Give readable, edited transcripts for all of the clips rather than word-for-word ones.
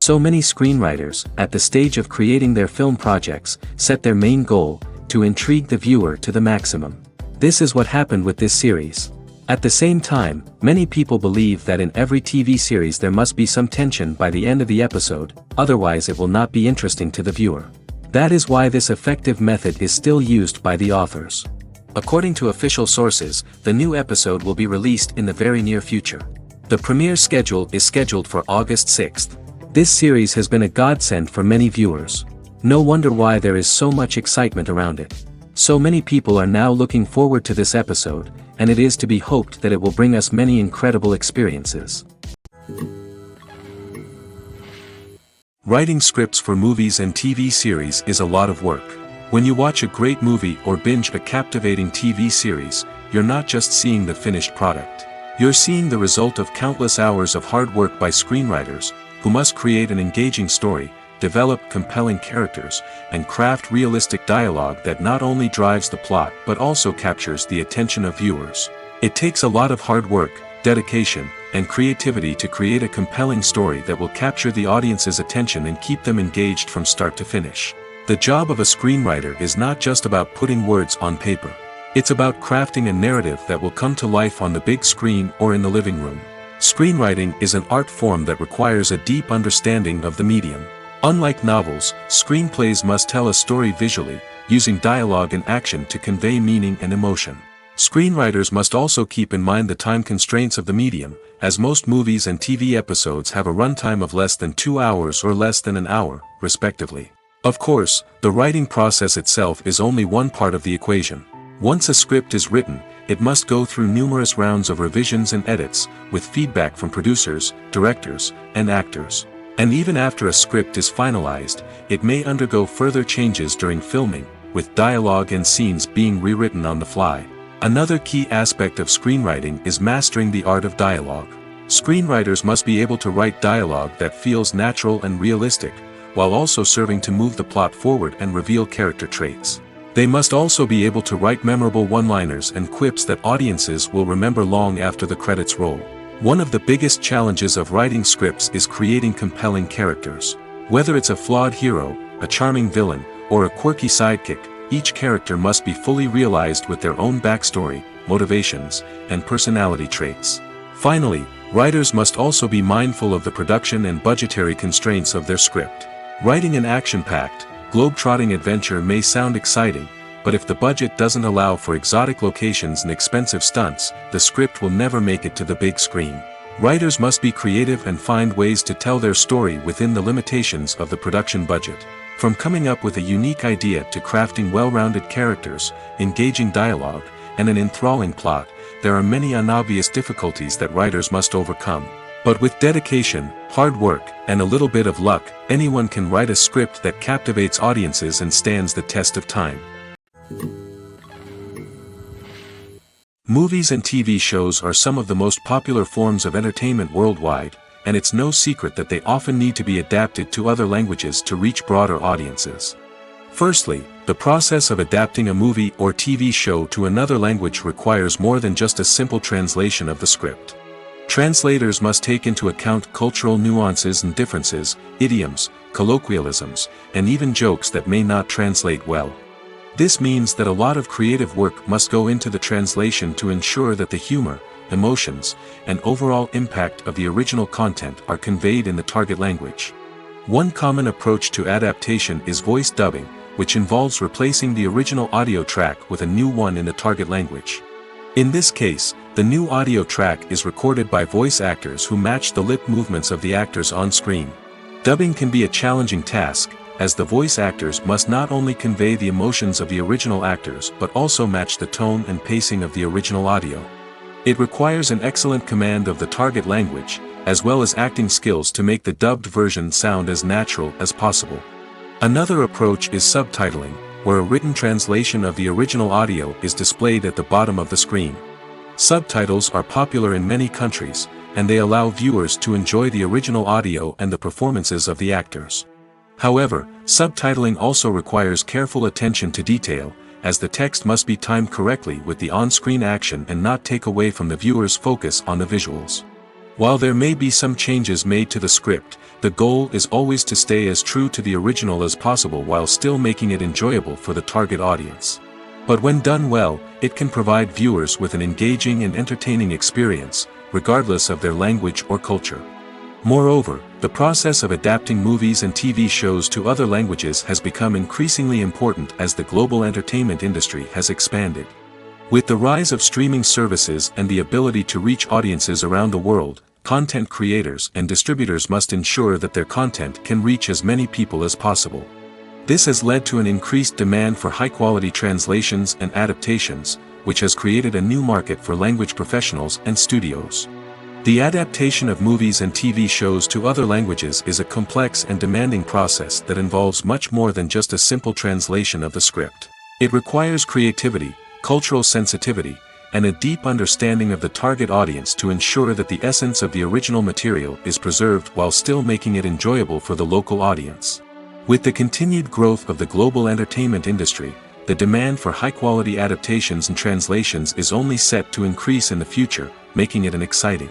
So many screenwriters, at the stage of creating their film projects, set their main goal, to intrigue the viewer to the maximum. This is what happened with this series. At the same time, many people believe that in every TV series there must be some tension by the end of the episode, otherwise it will not be interesting to the viewer. That is why this effective method is still used by the authors. According to official sources, the new episode will be released in the very near future. The premiere schedule is scheduled for August 6th. This series has been a godsend for many viewers. No wonder why there is so much excitement around it. So many people are now looking forward to this episode, and it is to be hoped that it will bring us many incredible experiences. Writing scripts for movies and TV series is a lot of work. When you watch a great movie or binge a captivating TV series, you're not just seeing the finished product. You're seeing the result of countless hours of hard work by screenwriters, who must create an engaging story, develop compelling characters, and craft realistic dialogue that not only drives the plot but also captures the attention of viewers. It takes a lot of hard work, dedication, and creativity to create a compelling story that will capture the audience's attention and keep them engaged from start to finish. The job of a screenwriter is not just about putting words on paper. It's about crafting a narrative that will come to life on the big screen or in the living room. Screenwriting is an art form that requires a deep understanding of the medium. Unlike novels, screenplays must tell a story visually, using dialogue and action to convey meaning and emotion. Screenwriters must also keep in mind the time constraints of the medium, as most movies and TV episodes have a runtime of less than 2 hours or less than an hour, respectively. Of course, the writing process itself is only one part of the equation. Once a script is written, it must go through numerous rounds of revisions and edits, with feedback from producers, directors, and actors. And even after a script is finalized, it may undergo further changes during filming, with dialogue and scenes being rewritten on the fly. Another key aspect of screenwriting is mastering the art of dialogue. Screenwriters must be able to write dialogue that feels natural and realistic, while also serving to move the plot forward and reveal character traits. They must also be able to write memorable one-liners and quips that audiences will remember long after the credits roll. One of the biggest challenges of writing scripts is creating compelling characters. Whether it's a flawed hero, a charming villain, or a quirky sidekick, each character must be fully realized with their own backstory, motivations, and personality traits. Finally, writers must also be mindful of the production and budgetary constraints of their script. Writing an action-packed, globe-trotting adventure may sound exciting, but if the budget doesn't allow for exotic locations and expensive stunts, the script will never make it to the big screen. Writers must be creative and find ways to tell their story within the limitations of the production budget. From coming up with a unique idea to crafting well-rounded characters, engaging dialogue, and an enthralling plot, there are many unobvious difficulties that writers must overcome. But with dedication, hard work, and a little bit of luck, anyone can write a script that captivates audiences and stands the test of time. Movies and TV shows are some of the most popular forms of entertainment worldwide, and it's no secret that they often need to be adapted to other languages to reach broader audiences. Firstly, the process of adapting a movie or TV show to another language requires more than just a simple translation of the script. Translators must take into account cultural nuances and differences, idioms, colloquialisms, and even jokes that may not translate well. This means that a lot of creative work must go into the translation to ensure that the humor, emotions, and overall impact of the original content are conveyed in the target language. One common approach to adaptation is voice dubbing, which involves replacing the original audio track with a new one in the target language. In this case, the new audio track is recorded by voice actors who match the lip movements of the actors on screen. Dubbing can be a challenging task, as the voice actors must not only convey the emotions of the original actors but also match the tone and pacing of the original audio. It requires an excellent command of the target language, as well as acting skills to make the dubbed version sound as natural as possible. Another approach is subtitling, where a written translation of the original audio is displayed at the bottom of the screen. Subtitles are popular in many countries, and they allow viewers to enjoy the original audio and the performances of the actors. However, subtitling also requires careful attention to detail, as the text must be timed correctly with the on-screen action and not take away from the viewer's focus on the visuals. While there may be some changes made to the script, the goal is always to stay as true to the original as possible while still making it enjoyable for the target audience. But when done well, it can provide viewers with an engaging and entertaining experience, regardless of their language or culture. Moreover, the process of adapting movies and TV shows to other languages has become increasingly important as the global entertainment industry has expanded. With the rise of streaming services and the ability to reach audiences around the world, content creators and distributors must ensure that their content can reach as many people as possible. This has led to an increased demand for high-quality translations and adaptations, which has created a new market for language professionals and studios. The adaptation of movies and TV shows to other languages is a complex and demanding process that involves much more than just a simple translation of the script. It requires creativity, cultural sensitivity, and a deep understanding of the target audience to ensure that the essence of the original material is preserved while still making it enjoyable for the local audience. With the continued growth of the global entertainment industry, the demand for high-quality adaptations and translations is only set to increase in the future, making it an exciting.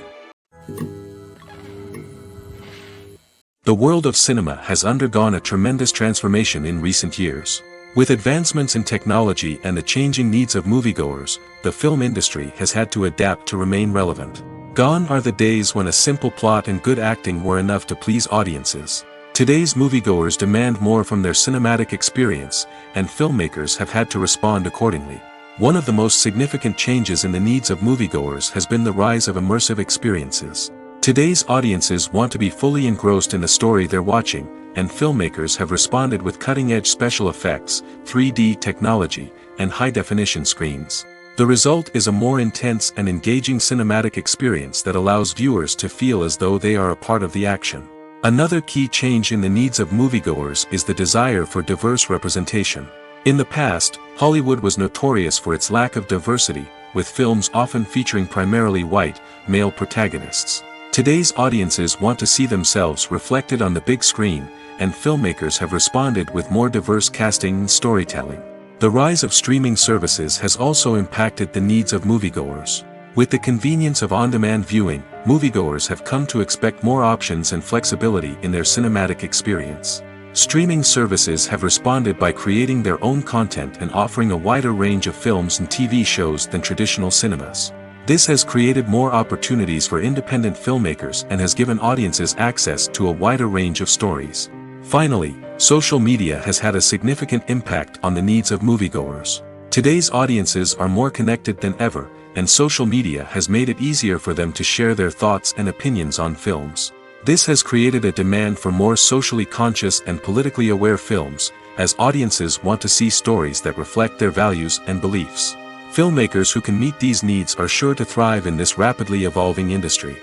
The world of cinema has undergone a tremendous transformation in recent years. With advancements in technology and the changing needs of moviegoers, the film industry has had to adapt to remain relevant. Gone are the days when a simple plot and good acting were enough to please audiences. Today's moviegoers demand more from their cinematic experience, and filmmakers have had to respond accordingly. One of the most significant changes in the needs of moviegoers has been the rise of immersive experiences. Today's audiences want to be fully engrossed in the story they're watching, and filmmakers have responded with cutting-edge special effects, 3D technology, and high-definition screens. The result is a more intense and engaging cinematic experience that allows viewers to feel as though they are a part of the action. Another key change in the needs of moviegoers is the desire for diverse representation. In the past, Hollywood was notorious for its lack of diversity, with films often featuring primarily white, male protagonists. Today's audiences want to see themselves reflected on the big screen, and filmmakers have responded with more diverse casting and storytelling. The rise of streaming services has also impacted the needs of moviegoers. With the convenience of on-demand viewing, moviegoers have come to expect more options and flexibility in their cinematic experience. Streaming services have responded by creating their own content and offering a wider range of films and TV shows than traditional cinemas. This has created more opportunities for independent filmmakers and has given audiences access to a wider range of stories. Finally, social media has had a significant impact on the needs of moviegoers. Today's audiences are more connected than ever, and social media has made it easier for them to share their thoughts and opinions on films. This has created a demand for more socially conscious and politically aware films, as audiences want to see stories that reflect their values and beliefs. Filmmakers who can meet these needs are sure to thrive in this rapidly evolving industry.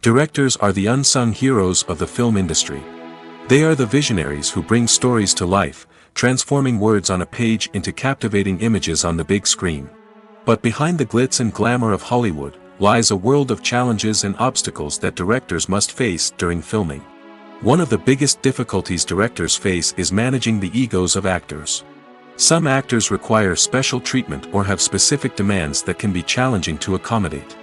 Directors are the unsung heroes of the film industry. They are the visionaries who bring stories to life, transforming words on a page into captivating images on the big screen. But behind the glitz and glamour of Hollywood lies a world of challenges and obstacles that directors must face during filming. One of the biggest difficulties directors face is managing the egos of actors. Some actors require special treatment or have specific demands that can be challenging to accommodate.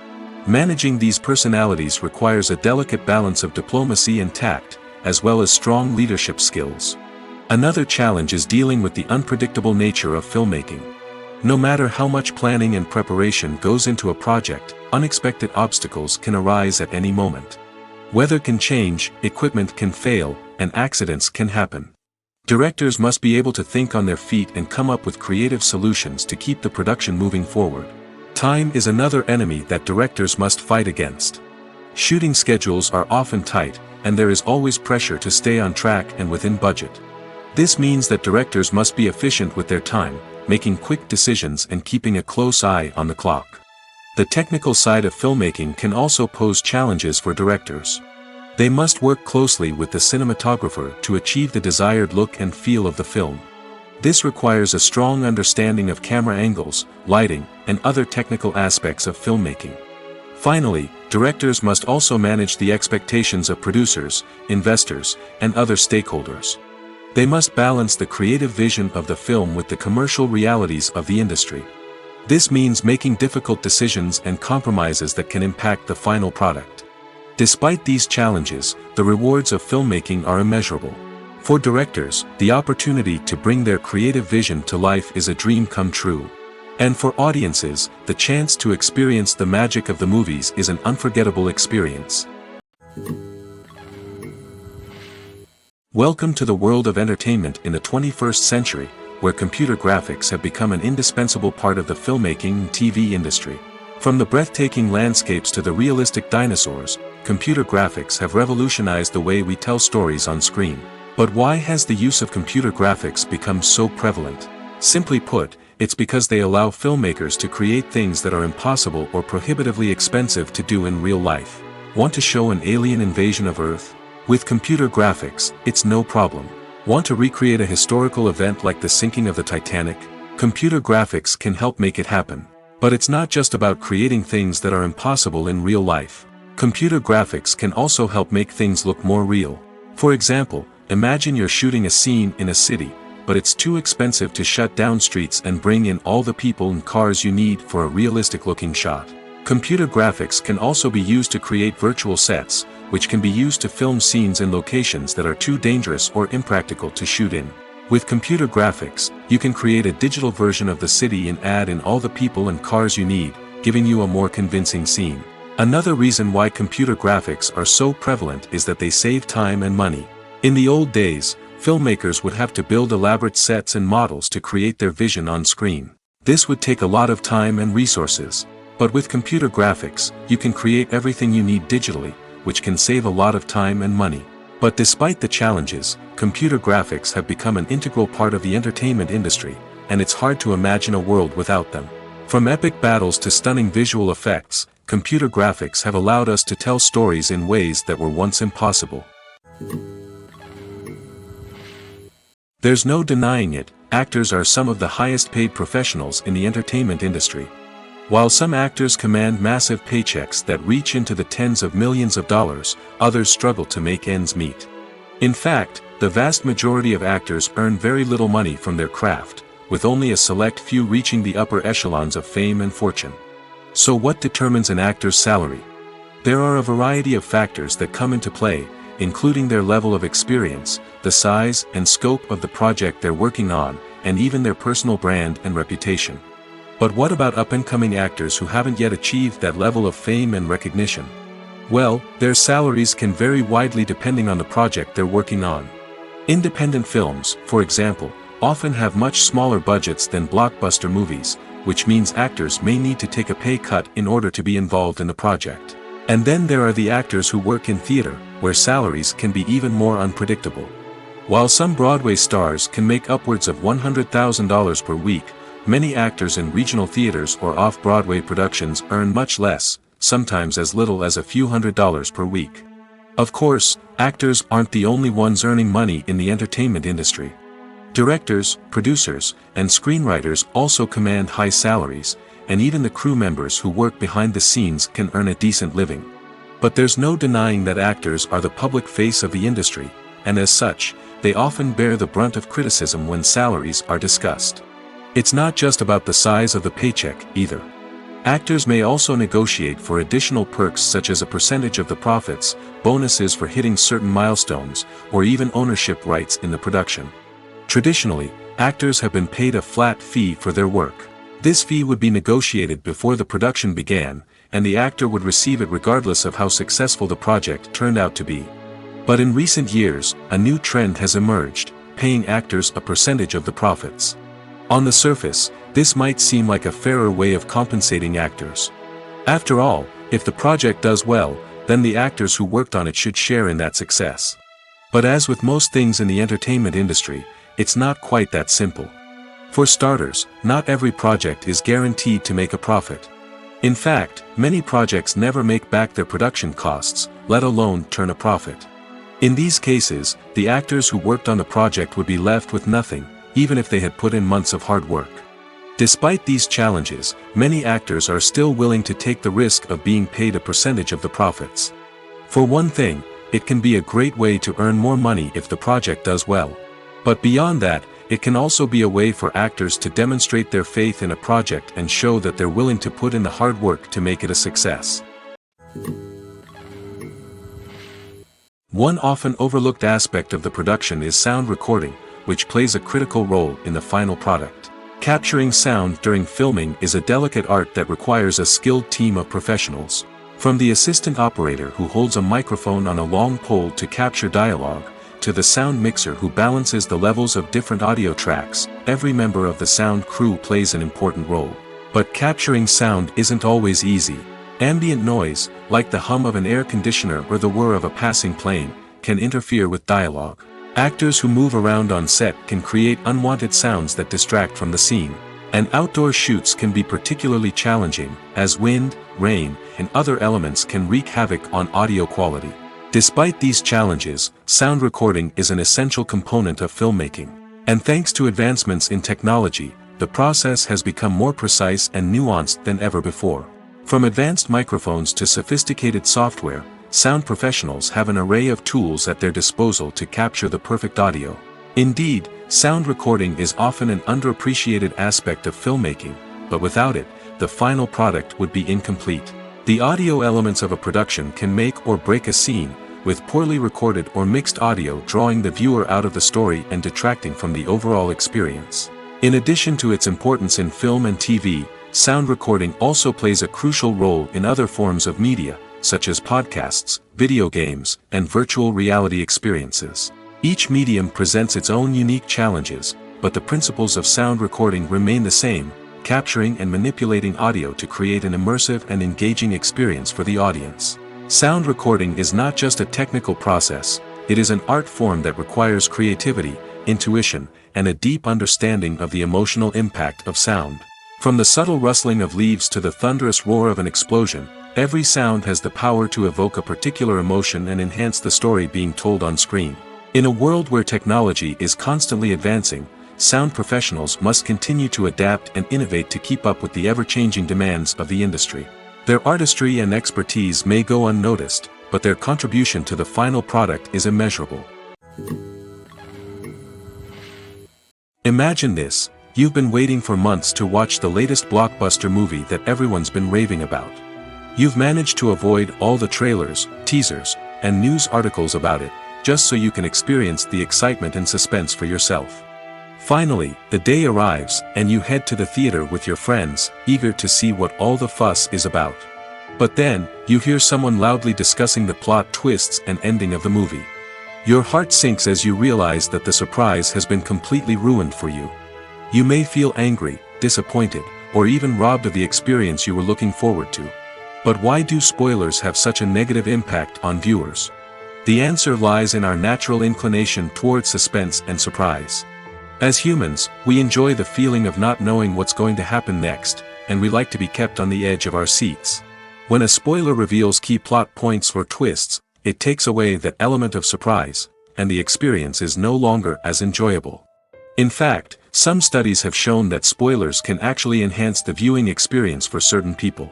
Managing these personalities requires a delicate balance of diplomacy and tact, as well as strong leadership skills. Another challenge is dealing with the unpredictable nature of filmmaking. No matter how much planning and preparation goes into a project, unexpected obstacles can arise at any moment. Weather can change, equipment can fail, and accidents can happen. Directors must be able to think on their feet and come up with creative solutions to keep the production moving forward. Time is another enemy that directors must fight against. Shooting schedules are often tight, and there is always pressure to stay on track and within budget. This means that directors must be efficient with their time, making quick decisions and keeping a close eye on the clock. The technical side of filmmaking can also pose challenges for directors. They must work closely with the cinematographer to achieve the desired look and feel of the film. This requires a strong understanding of camera angles, lighting, and other technical aspects of filmmaking. Finally, directors must also manage the expectations of producers, investors, and other stakeholders. They must balance the creative vision of the film with the commercial realities of the industry. This means making difficult decisions and compromises that can impact the final product. Despite these challenges, the rewards of filmmaking are immeasurable. For directors, the opportunity to bring their creative vision to life is a dream come true. And for audiences, the chance to experience the magic of the movies is an unforgettable experience. Welcome to the world of entertainment in the 21st century, where computer graphics have become an indispensable part of the filmmaking and TV industry. From the breathtaking landscapes to the realistic dinosaurs, computer graphics have revolutionized the way we tell stories on screen. But why has the use of computer graphics become so prevalent? Simply put, it's because they allow filmmakers to create things that are impossible or prohibitively expensive to do in real life. Want to show an alien invasion of Earth? With computer graphics, it's no problem. Want to recreate a historical event like the sinking of the Titanic? Computer graphics can help make it happen. But it's not just about creating things that are impossible in real life. Computer graphics can also help make things look more real. For example, imagine you're shooting a scene in a city, but it's too expensive to shut down streets and bring in all the people and cars you need for a realistic-looking shot. Computer graphics can also be used to create virtual sets, which can be used to film scenes in locations that are too dangerous or impractical to shoot in. With computer graphics, you can create a digital version of the city and add in all the people and cars you need, giving you a more convincing scene. Another reason why computer graphics are so prevalent is that they save time and money. In the old days, filmmakers would have to build elaborate sets and models to create their vision on screen. This would take a lot of time and resources. But with computer graphics, you can create everything you need digitally, which can save a lot of time and money. But despite the challenges, computer graphics have become an integral part of the entertainment industry, and it's hard to imagine a world without them. From epic battles to stunning visual effects, computer graphics have allowed us to tell stories in ways that were once impossible. There's no denying it, actors are some of the highest paid professionals in the entertainment industry. While some actors command massive paychecks that reach into the tens of millions of dollars, others struggle to make ends meet. In fact, the vast majority of actors earn very little money from their craft, with only a select few reaching the upper echelons of fame and fortune. So what determines an actor's salary? There are a variety of factors that come into play, including their level of experience, the size and scope of the project they're working on, and even their personal brand and reputation. But what about up-and-coming actors who haven't yet achieved that level of fame and recognition? Well, their salaries can vary widely depending on the project they're working on. Independent films, for example, often have much smaller budgets than blockbuster movies, which means actors may need to take a pay cut in order to be involved in the project. And then there are the actors who work in theater, where salaries can be even more unpredictable. While some Broadway stars can make upwards of $100,000 per week, many actors in regional theaters or off-Broadway productions earn much less, sometimes as little as a few $100s per week. Of course, actors aren't the only ones earning money in the entertainment industry. Directors, producers, and screenwriters also command high salaries, and even the crew members who work behind the scenes can earn a decent living. But there's no denying that actors are the public face of the industry, and as such, they often bear the brunt of criticism when salaries are discussed. It's not just about the size of the paycheck, either. Actors may also negotiate for additional perks such as a percentage of the profits, bonuses for hitting certain milestones, or even ownership rights in the production. Traditionally, actors have been paid a flat fee for their work. This fee would be negotiated before the production began, and the actor would receive it regardless of how successful the project turned out to be. But in recent years, a new trend has emerged, paying actors a percentage of the profits. On the surface, this might seem like a fairer way of compensating actors. After all, if the project does well, then the actors who worked on it should share in that success. But as with most things in the entertainment industry, it's not quite that simple. For starters, not every project is guaranteed to make a profit. In fact, many projects never make back their production costs, let alone turn a profit. In these cases, the actors who worked on the project would be left with nothing, even if they had put in months of hard work. Despite these challenges, many actors are still willing to take the risk of being paid a percentage of the profits. For one thing, it can be a great way to earn more money if the project does well. But beyond that, it can also be a way for actors to demonstrate their faith in a project and show that they're willing to put in the hard work to make it a success. One often overlooked aspect of the production is sound recording, which plays a critical role in the final product. Capturing sound during filming is a delicate art that requires a skilled team of professionals. From the assistant operator who holds a microphone on a long pole to capture dialogue, to the sound mixer who balances the levels of different audio tracks, every member of the sound crew plays an important role. But capturing sound isn't always easy. Ambient noise, like the hum of an air conditioner or the whir of a passing plane, can interfere with dialogue. Actors who move around on set can create unwanted sounds that distract from the scene. And outdoor shoots can be particularly challenging, as wind, rain, and other elements can wreak havoc on audio quality. Despite these challenges, sound recording is an essential component of filmmaking. And thanks to advancements in technology, the process has become more precise and nuanced than ever before. From advanced microphones to sophisticated software, sound professionals have an array of tools at their disposal to capture the perfect audio. Indeed, sound recording is often an underappreciated aspect of filmmaking, but without it, the final product would be incomplete. The audio elements of a production can make or break a scene, with poorly recorded or mixed audio drawing the viewer out of the story and detracting from the overall experience. In addition to its importance in film and TV, sound recording also plays a crucial role in other forms of media, such as podcasts, video games, and virtual reality experiences. Each medium presents its own unique challenges, but the principles of sound recording remain the same, capturing and manipulating audio to create an immersive and engaging experience for the audience. Sound recording is not just a technical process, it is an art form that requires creativity, intuition, and a deep understanding of the emotional impact of sound. From the subtle rustling of leaves to the thunderous roar of an explosion, every sound has the power to evoke a particular emotion and enhance the story being told on screen. In a world where technology is constantly advancing, sound professionals must continue to adapt and innovate to keep up with the ever-changing demands of the industry. Their artistry and expertise may go unnoticed, but their contribution to the final product is immeasurable. Imagine this: you've been waiting for months to watch the latest blockbuster movie that everyone's been raving about. You've managed to avoid all the trailers, teasers, and news articles about it, just so you can experience the excitement and suspense for yourself. Finally, the day arrives, and you head to the theater with your friends, eager to see what all the fuss is about. But then, you hear someone loudly discussing the plot twists and ending of the movie. Your heart sinks as you realize that the surprise has been completely ruined for you. You may feel angry, disappointed, or even robbed of the experience you were looking forward to. But why do spoilers have such a negative impact on viewers? The answer lies in our natural inclination toward suspense and surprise. As humans, we enjoy the feeling of not knowing what's going to happen next, and we like to be kept on the edge of our seats. When a spoiler reveals key plot points or twists, it takes away that element of surprise, and the experience is no longer as enjoyable. In fact, some studies have shown that spoilers can actually enhance the viewing experience for certain people.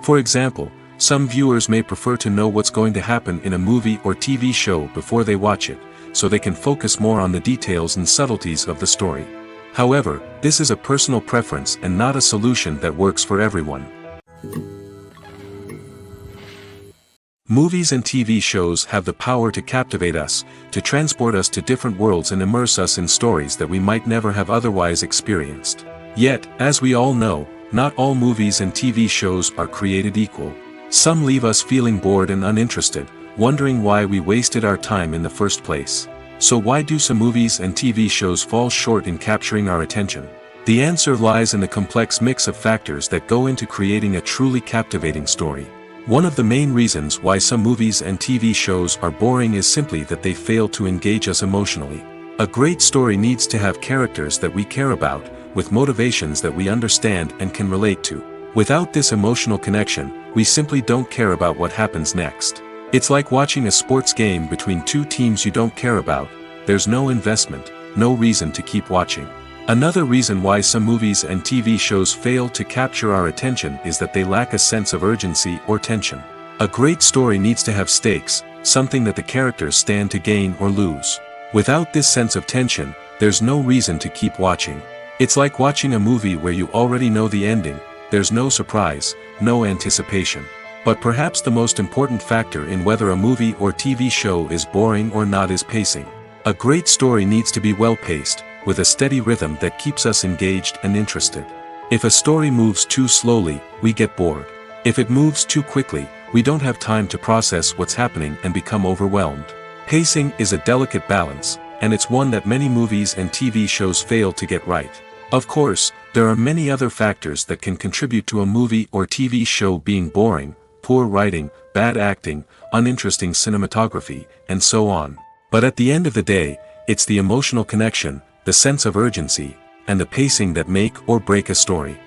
For example, some viewers may prefer to know what's going to happen in a movie or TV show before they watch it, so they can focus more on the details and subtleties of the story. However, this is a personal preference and not a solution that works for everyone. Movies and TV shows have the power to captivate us, to transport us to different worlds and immerse us in stories that we might never have otherwise experienced. Yet, as we all know, not all movies and TV shows are created equal. Some leave us feeling bored and uninterested, wondering why we wasted our time in the first place. So why do some movies and TV shows fall short in capturing our attention? The answer lies in the complex mix of factors that go into creating a truly captivating story. One of the main reasons why some movies and TV shows are boring is simply that they fail to engage us emotionally. A great story needs to have characters that we care about, with motivations that we understand and can relate to. Without this emotional connection, we simply don't care about what happens next. It's like watching a sports game between two teams you don't care about. There's no investment, no reason to keep watching. Another reason why some movies and TV shows fail to capture our attention is that they lack a sense of urgency or tension. A great story needs to have stakes, something that the characters stand to gain or lose. Without this sense of tension, there's no reason to keep watching. It's like watching a movie where you already know the ending, there's no surprise, no anticipation. But perhaps the most important factor in whether a movie or TV show is boring or not is pacing. A great story needs to be well-paced, with a steady rhythm that keeps us engaged and interested. If a story moves too slowly, we get bored. If it moves too quickly, we don't have time to process what's happening and become overwhelmed. Pacing is a delicate balance, and it's one that many movies and TV shows fail to get right. Of course, there are many other factors that can contribute to a movie or TV show being boring: poor writing, bad acting, uninteresting cinematography, and so on. But at the end of the day, it's the emotional connection, the sense of urgency, and the pacing that make or break a story.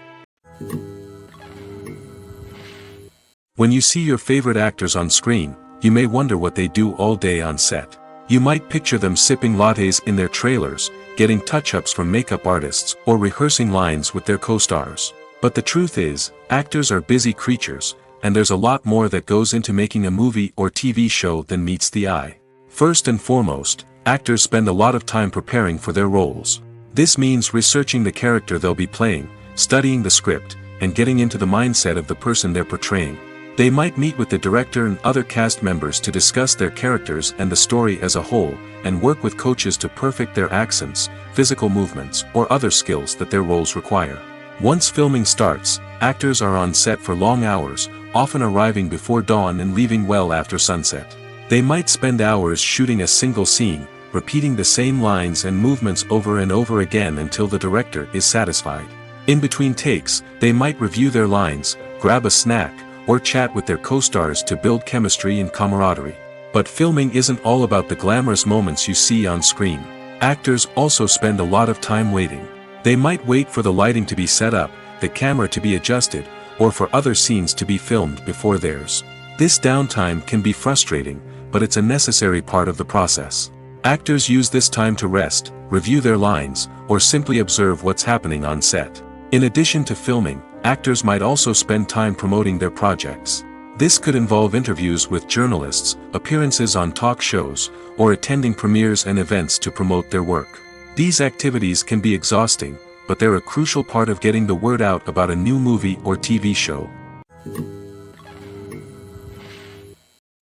When you see your favorite actors on screen, you may wonder what they do all day on set. You might picture them sipping lattes in their trailers, getting touch-ups from makeup artists, or rehearsing lines with their co-stars. But the truth is, actors are busy creatures, and there's a lot more that goes into making a movie or TV show than meets the eye. First and foremost, actors spend a lot of time preparing for their roles. This means researching the character they'll be playing, studying the script, and getting into the mindset of the person they're portraying. They might meet with the director and other cast members to discuss their characters and the story as a whole, and work with coaches to perfect their accents, physical movements, or other skills that their roles require. Once filming starts, actors are on set for long hours, often arriving before dawn and leaving well after sunset. They might spend hours shooting a single scene, repeating the same lines and movements over and over again until the director is satisfied. In between takes, they might review their lines, grab a snack, or chat with their co-stars to build chemistry and camaraderie. But filming isn't all about the glamorous moments you see on screen. Actors also spend a lot of time waiting. They might wait for the lighting to be set up, the camera to be adjusted, or for other scenes to be filmed before theirs. This downtime can be frustrating, but it's a necessary part of the process. Actors use this time to rest, review their lines, or simply observe what's happening on set. In addition to filming, actors might also spend time promoting their projects. This could involve interviews with journalists, appearances on talk shows, or attending premieres and events to promote their work. These activities can be exhausting, but they're a crucial part of getting the word out about a new movie or TV show.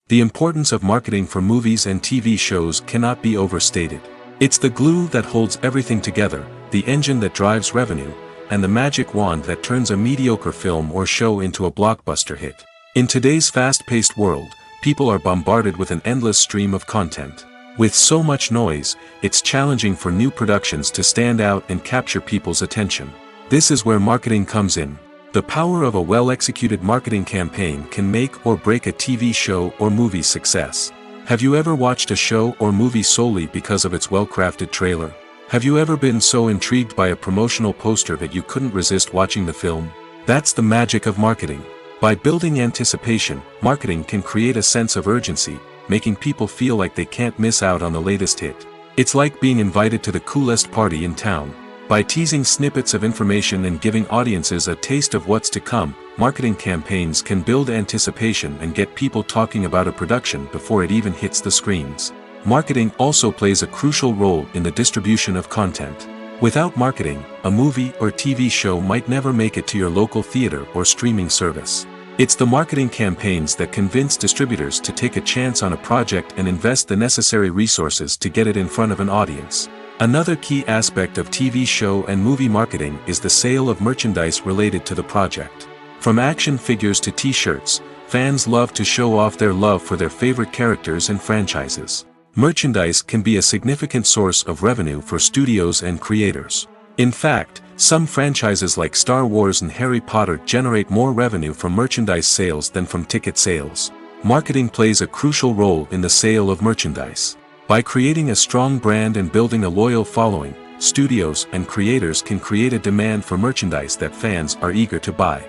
The importance of marketing for movies and TV shows cannot be overstated. It's the glue that holds everything together, the engine that drives revenue, and the magic wand that turns a mediocre film or show into a blockbuster hit. In today's fast-paced world, people are bombarded with an endless stream of content. With so much noise, it's challenging for new productions to stand out and capture people's attention. This is where marketing comes in. The power of a well-executed marketing campaign can make or break a TV show or movie's success. Have you ever watched a show or movie solely because of its well-crafted trailer? Have you ever been so intrigued by a promotional poster that you couldn't resist watching the film? That's the magic of marketing. By building anticipation, marketing can create a sense of urgency, making people feel like they can't miss out on the latest hit. It's like being invited to the coolest party in town. By teasing snippets of information and giving audiences a taste of what's to come, marketing campaigns can build anticipation and get people talking about a production before it even hits the screens. Marketing also plays a crucial role in the distribution of content. Without marketing, a movie or TV show might never make it to your local theater or streaming service. It's the marketing campaigns that convince distributors to take a chance on a project and invest the necessary resources to get it in front of an audience. Another key aspect of TV show and movie marketing is the sale of merchandise related to the project. From action figures to t-shirts, fans love to show off their love for their favorite characters and franchises. Merchandise can be a significant source of revenue for studios and creators. In fact, some franchises like Star Wars and Harry Potter generate more revenue from merchandise sales than from ticket sales. Marketing plays a crucial role in the sale of merchandise. By creating a strong brand and building a loyal following, studios and creators can create a demand for merchandise that fans are eager to buy.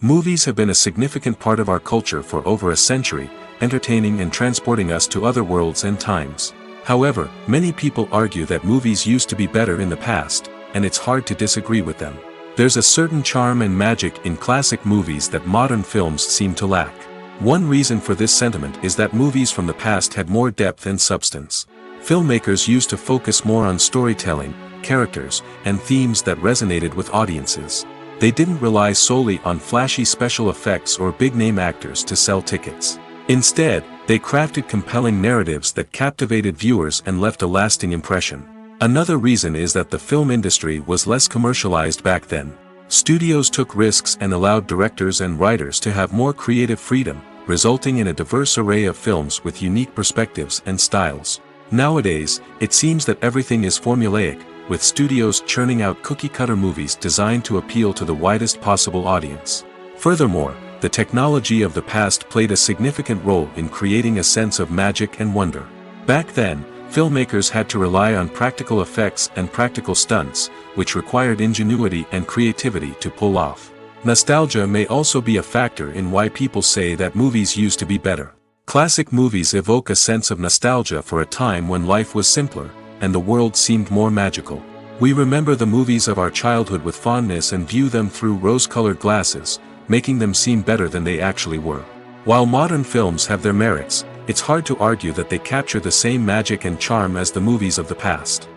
Movies have been a significant part of our culture for over a century, entertaining and transporting us to other worlds and times. However, many people argue that movies used to be better in the past, and it's hard to disagree with them. There's a certain charm and magic in classic movies that modern films seem to lack. One reason for this sentiment is that movies from the past had more depth and substance. Filmmakers used to focus more on storytelling, characters, and themes that resonated with audiences. They didn't rely solely on flashy special effects or big-name actors to sell tickets. Instead, they crafted compelling narratives that captivated viewers and left a lasting impression. Another reason is that the film industry was less commercialized back then. Studios took risks and allowed directors and writers to have more creative freedom, resulting in a diverse array of films with unique perspectives and styles. Nowadays, it seems that everything is formulaic, with studios churning out cookie-cutter movies designed to appeal to the widest possible audience. Furthermore, the technology of the past played a significant role in creating a sense of magic and wonder. Back then, filmmakers had to rely on practical effects and practical stunts, which required ingenuity and creativity to pull off. Nostalgia may also be a factor in why people say that movies used to be better. Classic movies evoke a sense of nostalgia for a time when life was simpler, and the world seemed more magical. We remember the movies of our childhood with fondness and view them through rose-colored glasses, making them seem better than they actually were. While modern films have their merits, it's hard to argue that they capture the same magic and charm as the movies of the past.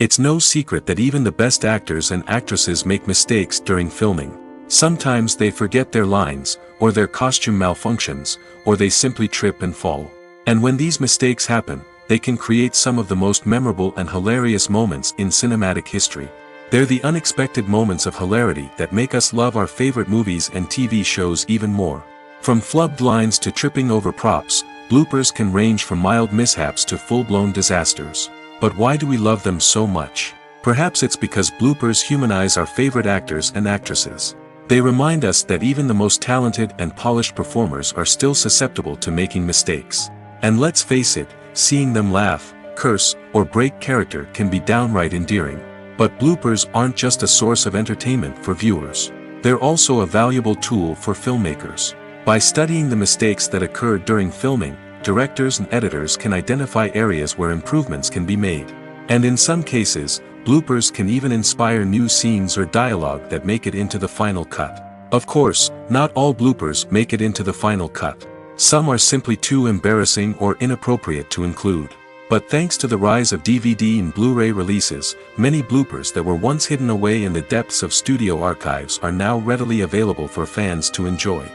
It's no secret that even the best actors and actresses make mistakes during filming. Sometimes they forget their lines, or their costume malfunctions, or they simply trip and fall. And when these mistakes happen, they can create some of the most memorable and hilarious moments in cinematic history. They're the unexpected moments of hilarity that make us love our favorite movies and TV shows even more. From flubbed lines to tripping over props, bloopers can range from mild mishaps to full-blown disasters. But why do we love them so much? Perhaps it's because bloopers humanize our favorite actors and actresses. They remind us that even the most talented and polished performers are still susceptible to making mistakes. And let's face it, seeing them laugh, curse, or break character can be downright endearing. But bloopers aren't just a source of entertainment for viewers. They're also a valuable tool for filmmakers. By studying the mistakes that occurred during filming, directors and editors can identify areas where improvements can be made. And in some cases, bloopers can even inspire new scenes or dialogue that make it into the final cut. Of course, not all bloopers make it into the final cut. Some are simply too embarrassing or inappropriate to include. But thanks to the rise of DVD and Blu-ray releases, many bloopers that were once hidden away in the depths of studio archives are now readily available for fans to enjoy.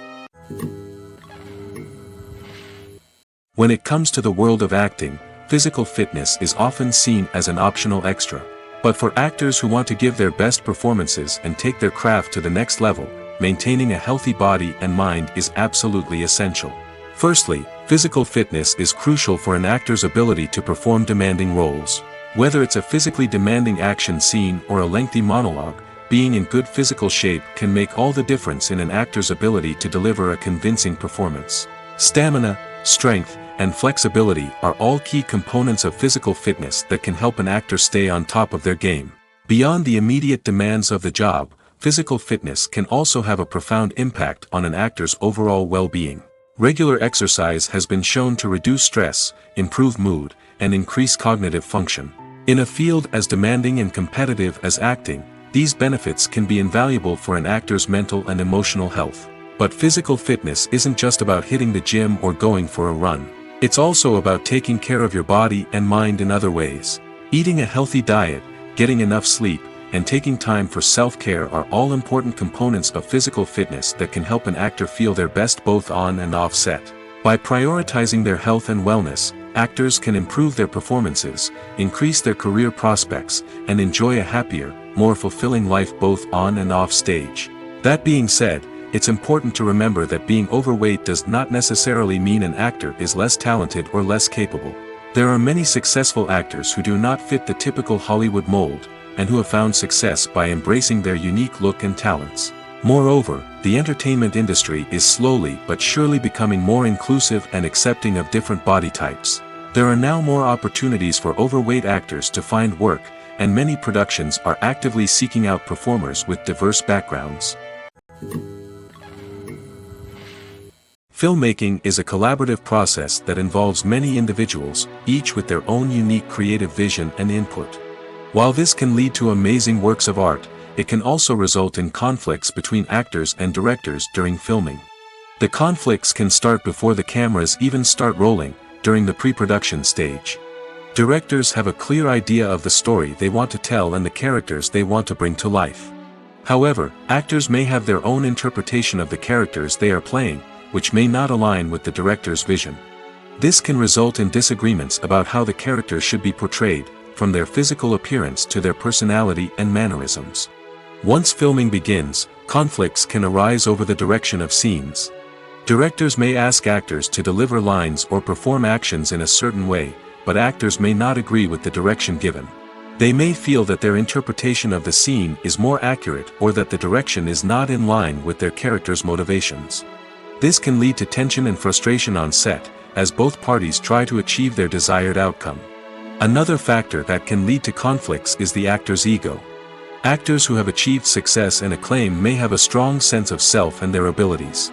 When it comes to the world of acting, physical fitness is often seen as an optional extra. But for actors who want to give their best performances and take their craft to the next level, maintaining a healthy body and mind is absolutely essential. Firstly, physical fitness is crucial for an actor's ability to perform demanding roles. Whether it's a physically demanding action scene or a lengthy monologue, being in good physical shape can make all the difference in an actor's ability to deliver a convincing performance. Stamina, strength, and flexibility are all key components of physical fitness that can help an actor stay on top of their game. Beyond the immediate demands of the job, physical fitness can also have a profound impact on an actor's overall well-being. Regular exercise has been shown to reduce stress, improve mood, and increase cognitive function. In a field as demanding and competitive as acting, these benefits can be invaluable for an actor's mental and emotional health. But physical fitness isn't just about hitting the gym or going for a run. It's also about taking care of your body and mind in other ways. Eating a healthy diet, getting enough sleep, and taking time for self-care are all important components of physical fitness that can help an actor feel their best both on and off set. By prioritizing their health and wellness, actors can improve their performances, increase their career prospects, and enjoy a happier, more fulfilling life both on and off stage. That being said, it's important to remember that being overweight does not necessarily mean an actor is less talented or less capable. There are many successful actors who do not fit the typical Hollywood mold, and who have found success by embracing their unique look and talents. Moreover, the entertainment industry is slowly but surely becoming more inclusive and accepting of different body types. There are now more opportunities for overweight actors to find work, and many productions are actively seeking out performers with diverse backgrounds. Filmmaking is a collaborative process that involves many individuals, each with their own unique creative vision and input. While this can lead to amazing works of art, it can also result in conflicts between actors and directors during filming. The conflicts can start before the cameras even start rolling, during the pre-production stage. Directors have a clear idea of the story they want to tell and the characters they want to bring to life. However, actors may have their own interpretation of the characters they are playing, which may not align with the director's vision. This can result in disagreements about how the characters should be portrayed, from their physical appearance to their personality and mannerisms. Once filming begins, conflicts can arise over the direction of scenes. Directors may ask actors to deliver lines or perform actions in a certain way, but actors may not agree with the direction given. They may feel that their interpretation of the scene is more accurate or that the direction is not in line with their character's motivations. This can lead to tension and frustration on set, as both parties try to achieve their desired outcome. Another factor that can lead to conflicts is the actor's ego. Actors who have achieved success and acclaim may have a strong sense of self and their abilities.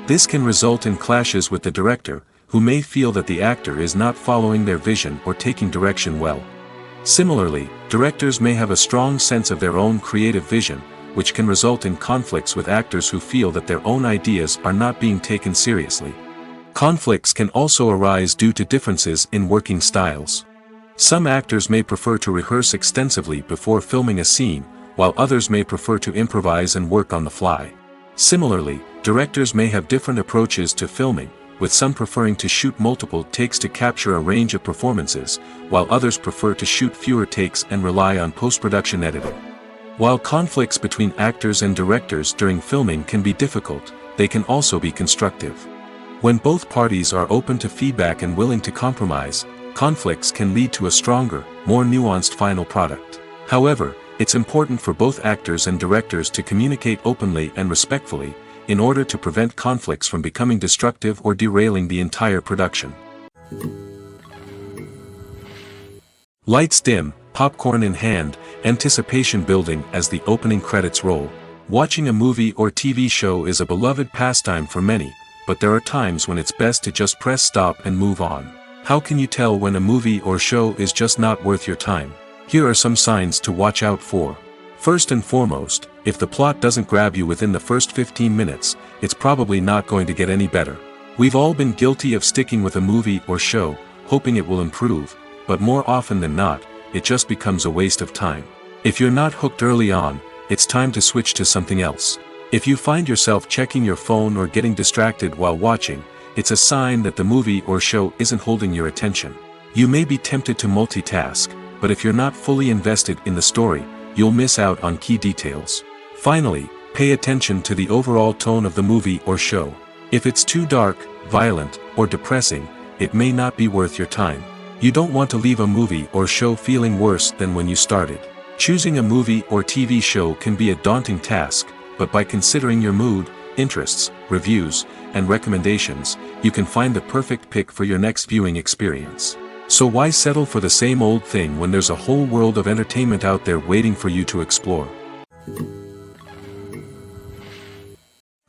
This can result in clashes with the director, who may feel that the actor is not following their vision or taking direction well. Similarly, directors may have a strong sense of their own creative vision, which can result in conflicts with actors who feel that their own ideas are not being taken seriously. Conflicts can also arise due to differences in working styles. Some actors may prefer to rehearse extensively before filming a scene, while others may prefer to improvise and work on the fly. Similarly, directors may have different approaches to filming, with some preferring to shoot multiple takes to capture a range of performances, while others prefer to shoot fewer takes and rely on post-production editing. While conflicts between actors and directors during filming can be difficult, they can also be constructive. When both parties are open to feedback and willing to compromise, conflicts can lead to a stronger, more nuanced final product. However, it's important for both actors and directors to communicate openly and respectfully, in order to prevent conflicts from becoming destructive or derailing the entire production. Lights dim, popcorn in hand, anticipation building as the opening credits roll. Watching a movie or TV show is a beloved pastime for many, but there are times when it's best to just press stop and move on. How can you tell when a movie or show is just not worth your time? Here are some signs to watch out for. First and foremost, if the plot doesn't grab you within the first 15 minutes, it's probably not going to get any better. We've all been guilty of sticking with a movie or show, hoping it will improve, but more often than not, it just becomes a waste of time. If you're not hooked early on, it's time to switch to something else. If you find yourself checking your phone or getting distracted while watching, it's a sign that the movie or show isn't holding your attention. You may be tempted to multitask, but if you're not fully invested in the story, you'll miss out on key details. Finally, pay attention to the overall tone of the movie or show. If it's too dark, violent, or depressing, it may not be worth your time. You don't want to leave a movie or show feeling worse than when you started. Choosing a movie or TV show can be a daunting task, but by considering your mood, interests, reviews, and recommendations, you can find the perfect pick for your next viewing experience. So why settle for the same old thing when there's a whole world of entertainment out there waiting for you to explore?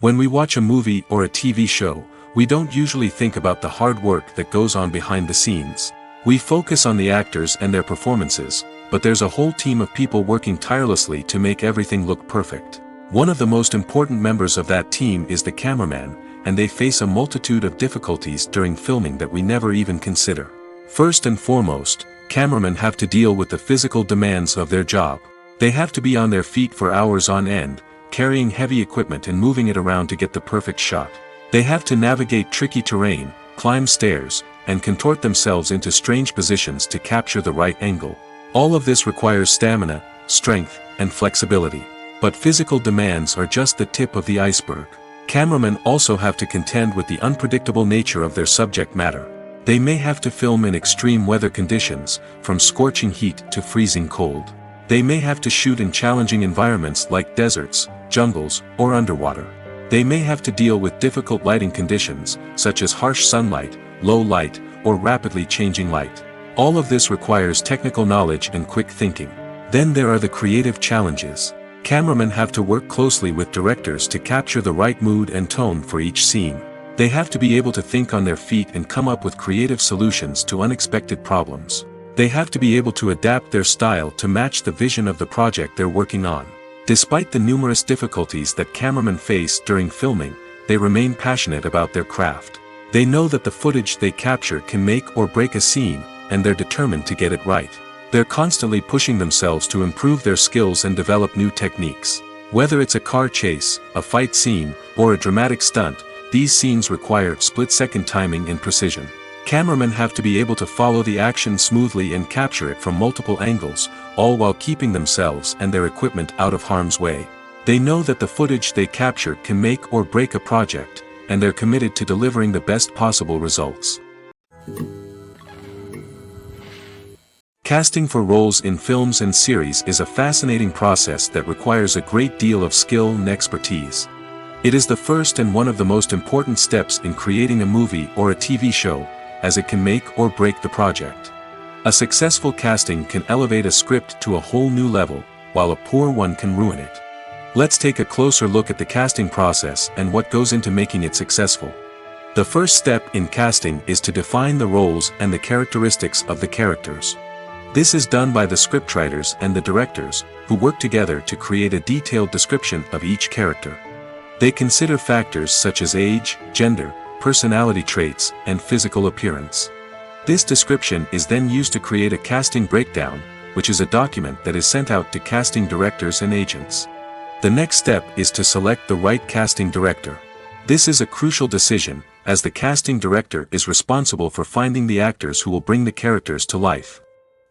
When we watch a movie or a TV show, we don't usually think about the hard work that goes on behind the scenes. We focus on the actors and their performances, but there's a whole team of people working tirelessly to make everything look perfect. One of the most important members of that team is the cameraman, and they face a multitude of difficulties during filming that we never even consider. First and foremost, cameramen have to deal with the physical demands of their job. They have to be on their feet for hours on end, carrying heavy equipment and moving it around to get the perfect shot. They have to navigate tricky terrain, climb stairs, and contort themselves into strange positions to capture the right angle. All of this requires stamina, strength, and flexibility. But physical demands are just the tip of the iceberg. Cameramen also have to contend with the unpredictable nature of their subject matter. They may have to film in extreme weather conditions, from scorching heat to freezing cold. They may have to shoot in challenging environments like deserts, jungles, or underwater. They may have to deal with difficult lighting conditions, such as harsh sunlight, low light, or rapidly changing light. All of this requires technical knowledge and quick thinking. Then there are the creative challenges. Cameramen have to work closely with directors to capture the right mood and tone for each scene. They have to be able to think on their feet and come up with creative solutions to unexpected problems. They have to be able to adapt their style to match the vision of the project they're working on. Despite the numerous difficulties that cameramen face during filming, they remain passionate about their craft. They know that the footage they capture can make or break a scene, and they're determined to get it right. They're constantly pushing themselves to improve their skills and develop new techniques. Whether it's a car chase, a fight scene, or a dramatic stunt, these scenes require split-second timing and precision. Cameramen have to be able to follow the action smoothly and capture it from multiple angles, all while keeping themselves and their equipment out of harm's way. They know that the footage they capture can make or break a project, and they're committed to delivering the best possible results. Casting for roles in films and series is a fascinating process that requires a great deal of skill and expertise. It is the first and one of the most important steps in creating a movie or a TV show, as it can make or break the project. A successful casting can elevate a script to a whole new level, while a poor one can ruin it. Let's take a closer look at the casting process and what goes into making it successful. The first step in casting is to define the roles and the characteristics of the characters. This is done by the scriptwriters and the directors, who work together to create a detailed description of each character. They consider factors such as age, gender, personality traits, and physical appearance. This description is then used to create a casting breakdown, which is a document that is sent out to casting directors and agents. The next step is to select the right casting director. This is a crucial decision, as the casting director is responsible for finding the actors who will bring the characters to life.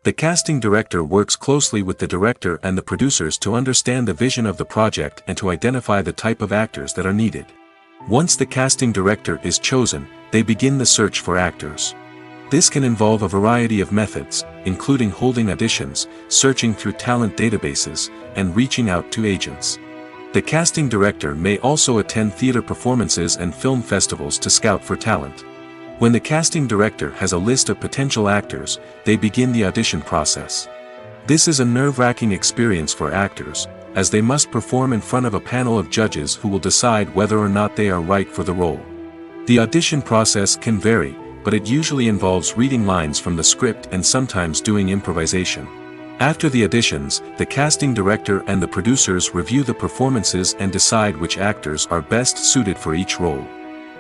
The casting director works closely with the director and the producers to understand the vision of the project and to identify the type of actors that are needed. Once the casting director is chosen, they begin the search for actors. This can involve a variety of methods, including holding auditions, searching through talent databases, and reaching out to agents. The casting director may also attend theater performances and film festivals to scout for talent. When the casting director has a list of potential actors, they begin the audition process. This is a nerve-wracking experience for actors, as they must perform in front of a panel of judges who will decide whether or not they are right for the role. The audition process can vary, but it usually involves reading lines from the script and sometimes doing improvisation. After the auditions, the casting director and the producers review the performances and decide which actors are best suited for each role.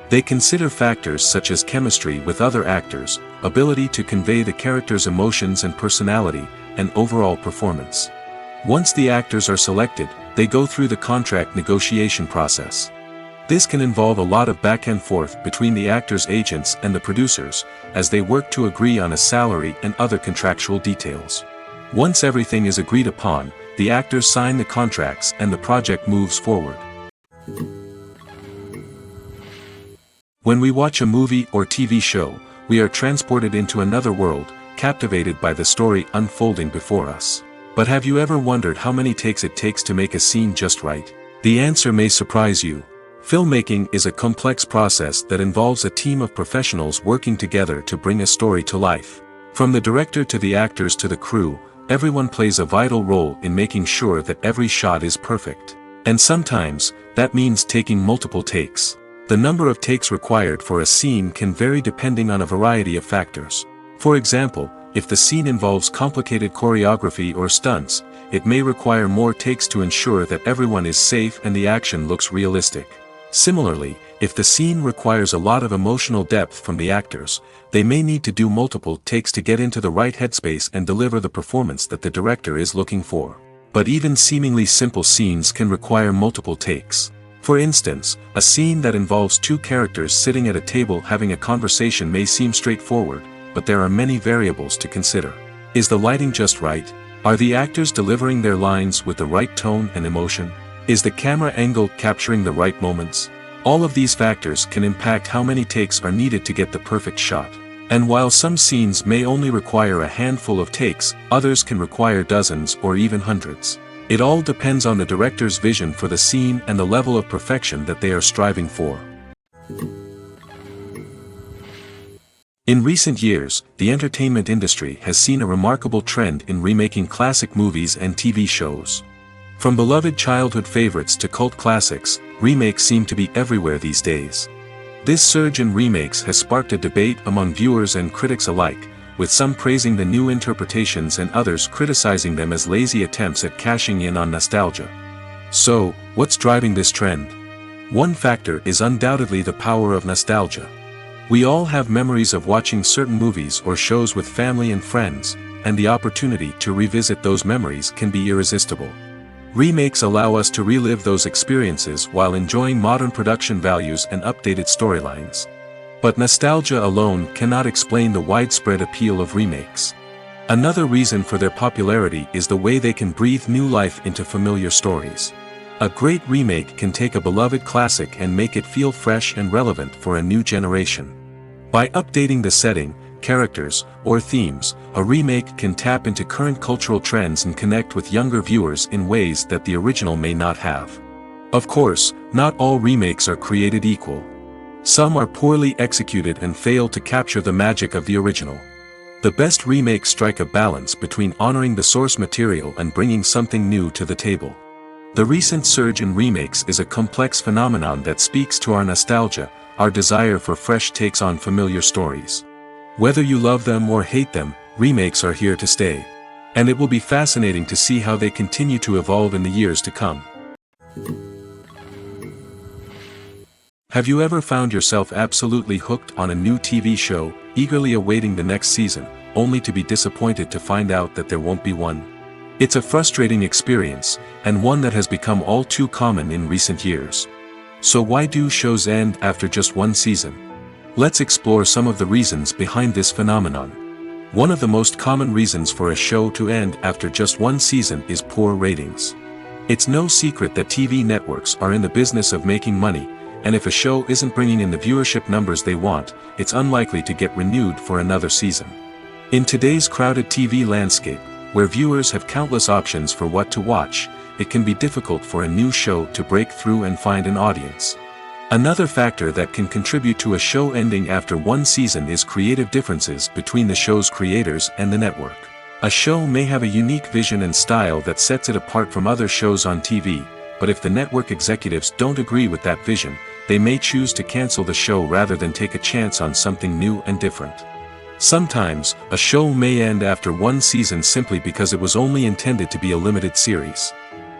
They consider factors such as chemistry with other actors, ability to convey the character's emotions and personality, and overall performance. Once the actors are selected, they go through the contract negotiation process. This can involve a lot of back and forth between the actors' agents and the producers, as they work to agree on a salary and other contractual details. Once everything is agreed upon, the actors sign the contracts and the project moves forward. When we watch a movie or TV show, we are transported into another world, captivated by the story unfolding before us. But have you ever wondered how many takes it takes to make a scene just right? The answer may surprise you. Filmmaking is a complex process that involves a team of professionals working together to bring a story to life. From the director to the actors to the crew, everyone plays a vital role in making sure that every shot is perfect. And sometimes, that means taking multiple takes. The number of takes required for a scene can vary depending on a variety of factors. For example, if the scene involves complicated choreography or stunts, it may require more takes to ensure that everyone is safe and the action looks realistic. Similarly, if the scene requires a lot of emotional depth from the actors, they may need to do multiple takes to get into the right headspace and deliver the performance that the director is looking for. But even seemingly simple scenes can require multiple takes. For instance, a scene that involves two characters sitting at a table having a conversation may seem straightforward, but there are many variables to consider. Is the lighting just right? Are the actors delivering their lines with the right tone and emotion? Is the camera angle capturing the right moments? All of these factors can impact how many takes are needed to get the perfect shot. And while some scenes may only require a handful of takes, others can require dozens or even hundreds. It all depends on the director's vision for the scene and the level of perfection that they are striving for. In recent years, the entertainment industry has seen a remarkable trend in remaking classic movies and TV shows. From beloved childhood favorites to cult classics, remakes seem to be everywhere these days. This surge in remakes has sparked a debate among viewers and critics alike, with some praising the new interpretations and others criticizing them as lazy attempts at cashing in on nostalgia. So, what's driving this trend? One factor is undoubtedly the power of nostalgia. We all have memories of watching certain movies or shows with family and friends, and the opportunity to revisit those memories can be irresistible. Remakes allow us to relive those experiences while enjoying modern production values and updated storylines. But nostalgia alone cannot explain the widespread appeal of remakes. Another reason for their popularity is the way they can breathe new life into familiar stories. A great remake can take a beloved classic and make it feel fresh and relevant for a new generation. By updating the setting, characters, or themes, a remake can tap into current cultural trends and connect with younger viewers in ways that the original may not have. Of course, not all remakes are created equal. Some are poorly executed and fail to capture the magic of the original. The best remakes strike a balance between honoring the source material and bringing something new to the table. The recent surge in remakes is a complex phenomenon that speaks to our nostalgia, our desire for fresh takes on familiar stories. Whether you love them or hate them, remakes are here to stay. And it will be fascinating to see how they continue to evolve in the years to come. Have you ever found yourself absolutely hooked on a new TV show, eagerly awaiting the next season, only to be disappointed to find out that there won't be one? It's a frustrating experience, and one that has become all too common in recent years. So why do shows end after just one season? Let's explore some of the reasons behind this phenomenon. One of the most common reasons for a show to end after just one season is poor ratings. It's no secret that TV networks are in the business of making money, and if a show isn't bringing in the viewership numbers they want, it's unlikely to get renewed for another season. In today's crowded TV landscape, where viewers have countless options for what to watch, it can be difficult for a new show to break through and find an audience. Another factor that can contribute to a show ending after one season is creative differences between the show's creators and the network. A show may have a unique vision and style that sets it apart from other shows on TV, but if the network executives don't agree with that vision, they may choose to cancel the show rather than take a chance on something new and different. Sometimes, a show may end after one season simply because it was only intended to be a limited series.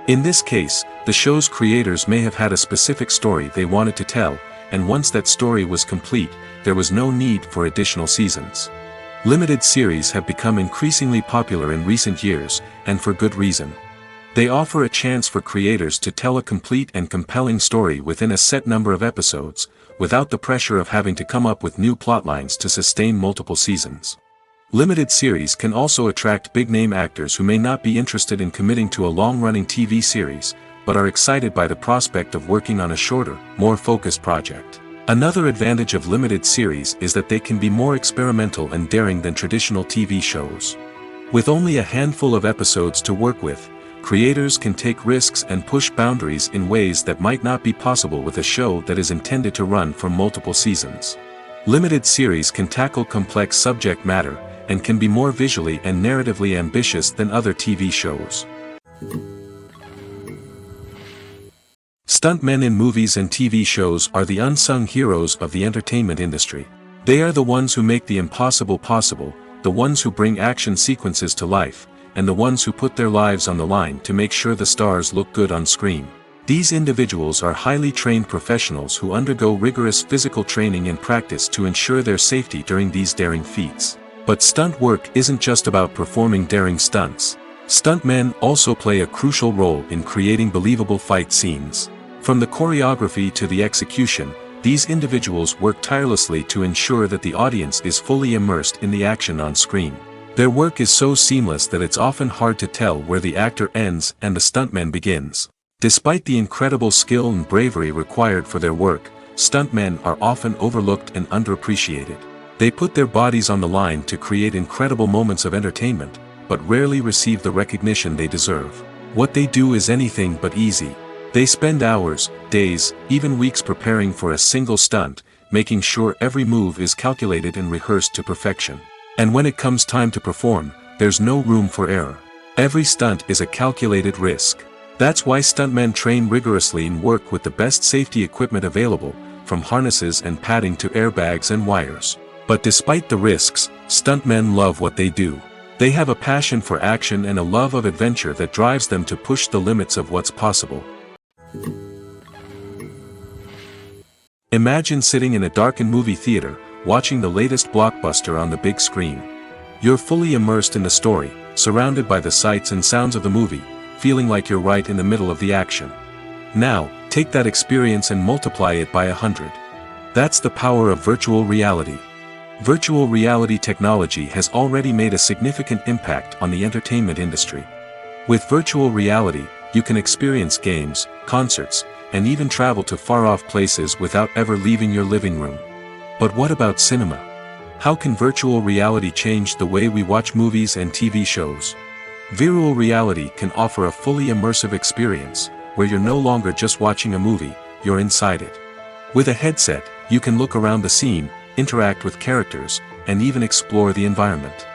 In this case, the show's creators may have had a specific story they wanted to tell, and once that story was complete, there was no need for additional seasons. Limited series have become increasingly popular in recent years, and for good reason. They offer a chance for creators to tell a complete and compelling story within a set number of episodes, without the pressure of having to come up with new plotlines to sustain multiple seasons. Limited series can also attract big-name actors who may not be interested in committing to a long-running TV series, but are excited by the prospect of working on a shorter, more focused project. Another advantage of limited series is that they can be more experimental and daring than traditional TV shows. With only a handful of episodes to work with, creators can take risks and push boundaries in ways that might not be possible with a show that is intended to run for multiple seasons. Limited series can tackle complex subject matter, and can be more visually and narratively ambitious than other TV shows. Stuntmen in movies and TV shows are the unsung heroes of the entertainment industry. They are the ones who make the impossible possible, the ones who bring action sequences to life, and the ones who put their lives on the line to make sure the stars look good on screen. These individuals are highly trained professionals who undergo rigorous physical training and practice to ensure their safety during these daring feats. But stunt work isn't just about performing daring stunts. Stuntmen also play a crucial role in creating believable fight scenes. From the choreography to the execution, these individuals work tirelessly to ensure that the audience is fully immersed in the action on screen. Their work is so seamless that it's often hard to tell where the actor ends and the stuntman begins. Despite the incredible skill and bravery required for their work, stuntmen are often overlooked and underappreciated. They put their bodies on the line to create incredible moments of entertainment, but rarely receive the recognition they deserve. What they do is anything but easy. They spend hours, days, even weeks preparing for a single stunt, making sure every move is calculated and rehearsed to perfection. And when it comes time to perform, there's no room for error. Every stunt is a calculated risk. That's why stuntmen train rigorously and work with the best safety equipment available, from harnesses and padding to airbags and wires. But despite the risks, stuntmen love what they do. They have a passion for action and a love of adventure that drives them to push the limits of what's possible. Imagine sitting in a darkened movie theater, watching the latest blockbuster on the big screen. You're fully immersed in the story, surrounded by the sights and sounds of the movie, feeling like you're right in the middle of the action. Now, take that experience and multiply it by 100. That's the power of virtual reality. Virtual reality technology has already made a significant impact on the entertainment industry. With virtual reality, you can experience games, concerts, and even travel to far-off places without ever leaving your living room. But what about cinema? How can virtual reality change the way we watch movies and TV shows? Virtual reality can offer a fully immersive experience, where you're no longer just watching a movie, you're inside it. With a headset, you can look around the scene, interact with characters, and even explore the environment.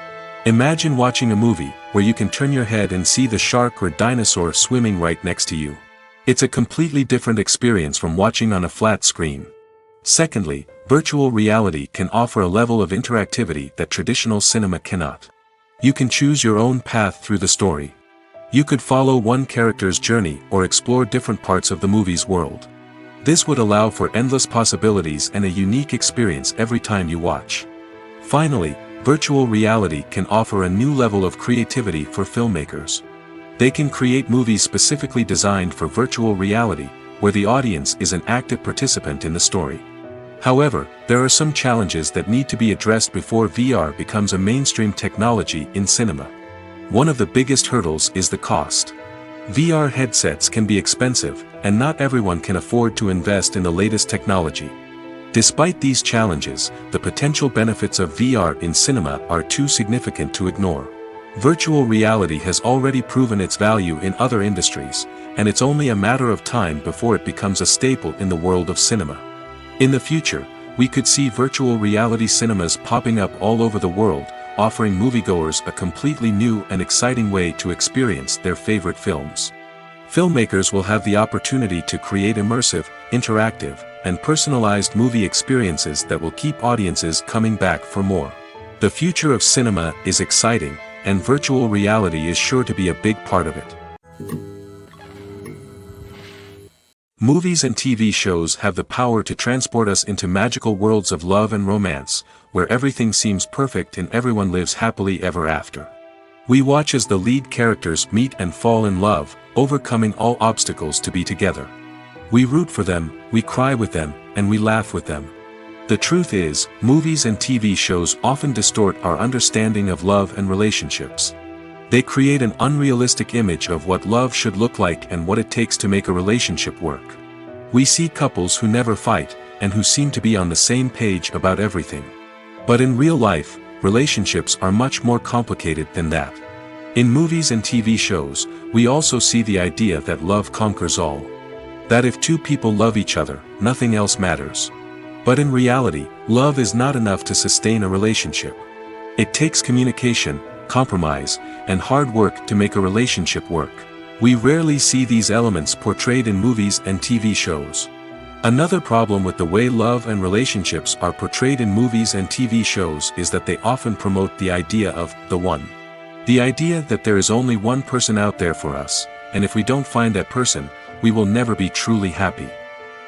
Imagine watching a movie where you can turn your head and see the shark or dinosaur swimming right next to you. It's a completely different experience from watching on a flat screen. Secondly, virtual reality can offer a level of interactivity that traditional cinema cannot. You can choose your own path through the story. You could follow one character's journey or explore different parts of the movie's world. This would allow for endless possibilities and a unique experience every time you watch. Finally, virtual reality can offer a new level of creativity for filmmakers. They can create movies specifically designed for virtual reality, where the audience is an active participant in the story. However, there are some challenges that need to be addressed before VR becomes a mainstream technology in cinema. One of the biggest hurdles is the cost. VR headsets can be expensive, and not everyone can afford to invest in the latest technology. Despite these challenges, the potential benefits of VR in cinema are too significant to ignore. Virtual reality has already proven its value in other industries, and it's only a matter of time before it becomes a staple in the world of cinema. In the future, we could see virtual reality cinemas popping up all over the world, offering moviegoers a completely new and exciting way to experience their favorite films. Filmmakers will have the opportunity to create immersive, interactive, and personalized movie experiences that will keep audiences coming back for more. The future of cinema is exciting, and virtual reality is sure to be a big part of it. Movies and TV shows have the power to transport us into magical worlds of love and romance, where everything seems perfect and everyone lives happily ever after. We watch as the lead characters meet and fall in love, overcoming all obstacles to be together. We root for them, we cry with them, and we laugh with them. The truth is, movies and TV shows often distort our understanding of love and relationships. They create an unrealistic image of what love should look like and what it takes to make a relationship work. We see couples who never fight, and who seem to be on the same page about everything. But in real life, relationships are much more complicated than that. In movies and TV shows, we also see the idea that love conquers all. That if two people love each other, nothing else matters. But in reality, love is not enough to sustain a relationship. It takes communication, compromise, and hard work to make a relationship work. We rarely see these elements portrayed in movies and TV shows. Another problem with the way love and relationships are portrayed in movies and TV shows is that they often promote the idea of the one. The idea that there is only one person out there for us, and if we don't find that person, we will never be truly happy.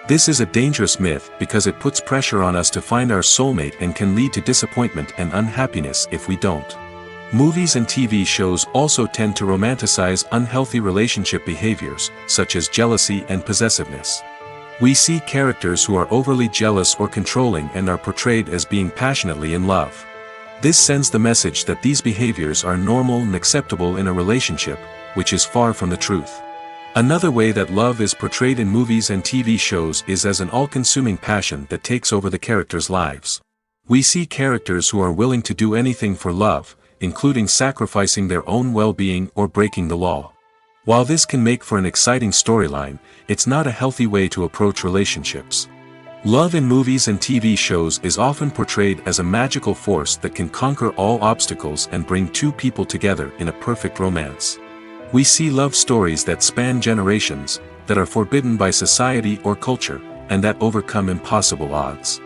This is a dangerous myth because it puts pressure on us to find our soulmate and can lead to disappointment and unhappiness if we don't. Movies and TV shows also tend to romanticize unhealthy relationship behaviors, such as jealousy and possessiveness. We see characters who are overly jealous or controlling and are portrayed as being passionately in love. This sends the message that these behaviors are normal and acceptable in a relationship, which is far from the truth. Another way that love is portrayed in movies and TV shows is as an all-consuming passion that takes over the characters' lives. We see characters who are willing to do anything for love, including sacrificing their own well-being or breaking the law. While this can make for an exciting storyline, it's not a healthy way to approach relationships. Love in movies and TV shows is often portrayed as a magical force that can conquer all obstacles and bring two people together in a perfect romance. We see love stories that span generations, that are forbidden by society or culture, and that overcome impossible odds.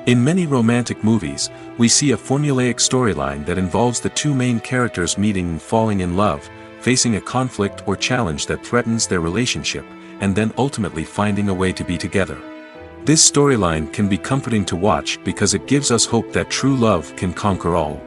In many romantic movies, we see a formulaic storyline that involves the two main characters meeting and falling in love, facing a conflict or challenge that threatens their relationship, and then ultimately finding a way to be together. This storyline can be comforting to watch because it gives us hope that true love can conquer all.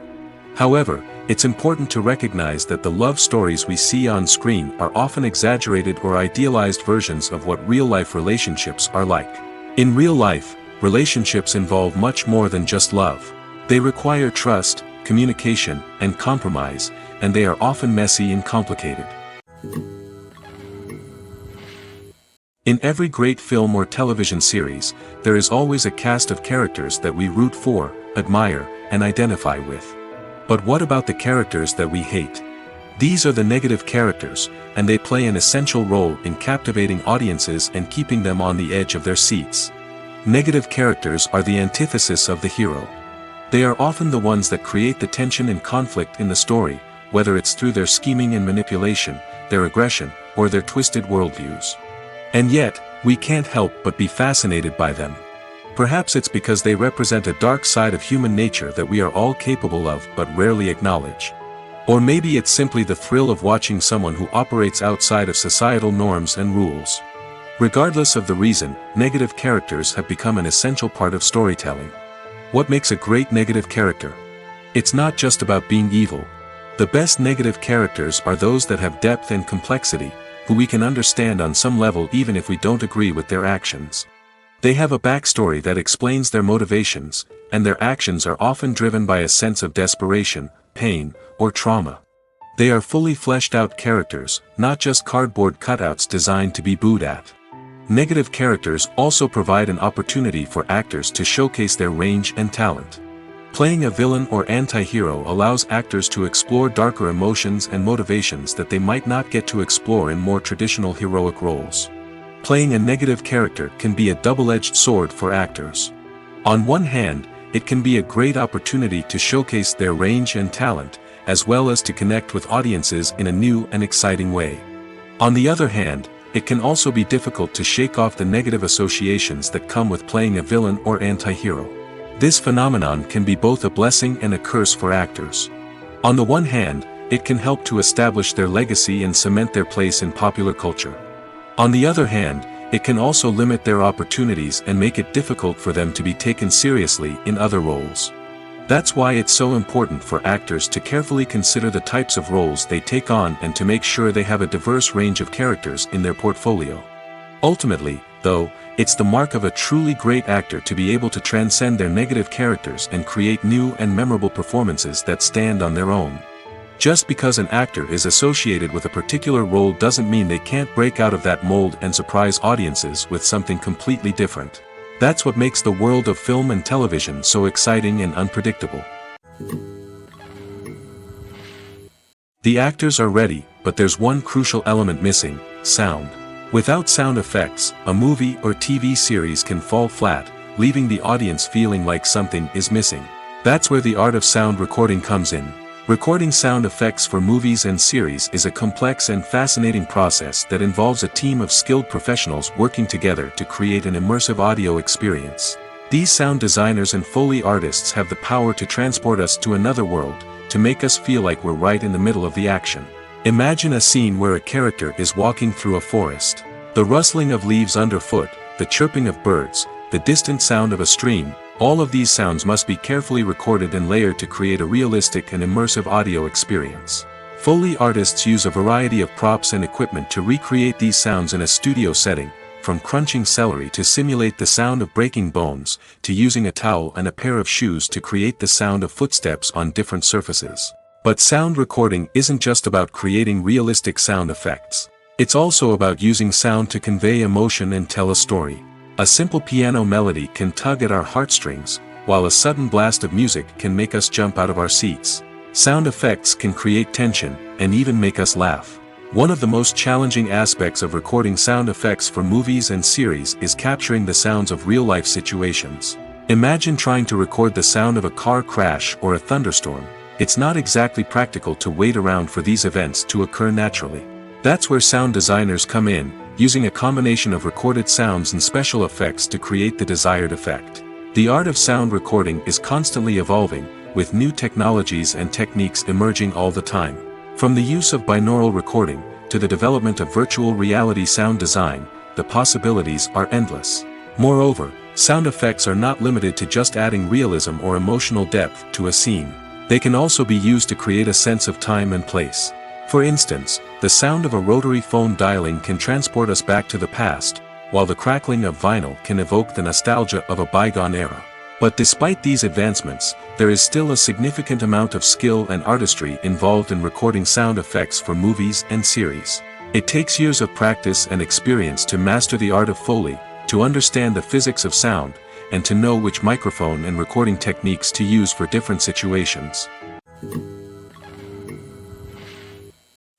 However, it's important to recognize that the love stories we see on screen are often exaggerated or idealized versions of what real-life relationships are like. In real life, relationships involve much more than just love. They require trust, communication, and compromise, and they are often messy and complicated. In every great film or television series, there is always a cast of characters that we root for, admire, and identify with. But what about the characters that we hate? These are the negative characters, and they play an essential role in captivating audiences and keeping them on the edge of their seats. Negative characters are the antithesis of the hero. They are often the ones that create the tension and conflict in the story, whether it's through their scheming and manipulation, their aggression, or their twisted worldviews. And yet, we can't help but be fascinated by them. Perhaps it's because they represent a dark side of human nature that we are all capable of but rarely acknowledge. Or maybe it's simply the thrill of watching someone who operates outside of societal norms and rules. Regardless of the reason, negative characters have become an essential part of storytelling. What makes a great negative character? It's not just about being evil. The best negative characters are those that have depth and complexity, who we can understand on some level even if we don't agree with their actions. They have a backstory that explains their motivations, and their actions are often driven by a sense of desperation, pain, or trauma. They are fully fleshed out characters, not just cardboard cutouts designed to be booed at. Negative characters also provide an opportunity for actors to showcase their range and talent. Playing a villain or anti-hero allows actors to explore darker emotions and motivations that they might not get to explore in more traditional heroic roles. Playing a negative character can be a double-edged sword for actors. On one hand, it can be a great opportunity to showcase their range and talent, as well as to connect with audiences in a new and exciting way. On the other hand, it can also be difficult to shake off the negative associations that come with playing a villain or anti-hero. This phenomenon can be both a blessing and a curse for actors. On the one hand, it can help to establish their legacy and cement their place in popular culture. On the other hand, it can also limit their opportunities and make it difficult for them to be taken seriously in other roles. That's why it's so important for actors to carefully consider the types of roles they take on and to make sure they have a diverse range of characters in their portfolio. Ultimately, though, it's the mark of a truly great actor to be able to transcend their negative characters and create new and memorable performances that stand on their own. Just because an actor is associated with a particular role doesn't mean they can't break out of that mold and surprise audiences with something completely different. That's what makes the world of film and television so exciting and unpredictable. The actors are ready, but there's one crucial element missing: sound. Without sound effects, a movie or TV series can fall flat, leaving the audience feeling like something is missing. That's where the art of sound recording comes in. Recording sound effects for movies and series is a complex and fascinating process that involves a team of skilled professionals working together to create an immersive audio experience. These sound designers and Foley artists have the power to transport us to another world, to make us feel like we're right in the middle of the action. Imagine a scene where a character is walking through a forest. The rustling of leaves underfoot, the chirping of birds, the distant sound of a stream, all of these sounds must be carefully recorded and layered to create a realistic and immersive audio experience. Foley artists use a variety of props and equipment to recreate these sounds in a studio setting, from crunching celery to simulate the sound of breaking bones, to using a towel and a pair of shoes to create the sound of footsteps on different surfaces. But sound recording isn't just about creating realistic sound effects. It's also about using sound to convey emotion and tell a story. A simple piano melody can tug at our heartstrings, while a sudden blast of music can make us jump out of our seats. Sound effects can create tension, and even make us laugh. One of the most challenging aspects of recording sound effects for movies and series is capturing the sounds of real-life situations. Imagine trying to record the sound of a car crash or a thunderstorm. It's not exactly practical to wait around for these events to occur naturally. That's where sound designers come in, using a combination of recorded sounds and special effects to create the desired effect. The art of sound recording is constantly evolving, with new technologies and techniques emerging all the time. From the use of binaural recording, to the development of virtual reality sound design, the possibilities are endless. Moreover, Sound effects are not limited to just adding realism or emotional depth to a scene. They can also be used to create a sense of time and place. For instance, the sound of a rotary phone dialing can transport us back to the past, while the crackling of vinyl can evoke the nostalgia of a bygone era. But despite these advancements, there is still a significant amount of skill and artistry involved in recording sound effects for movies and series. It takes years of practice and experience to master the art of Foley, to understand the physics of sound, and to know which microphone and recording techniques to use for different situations.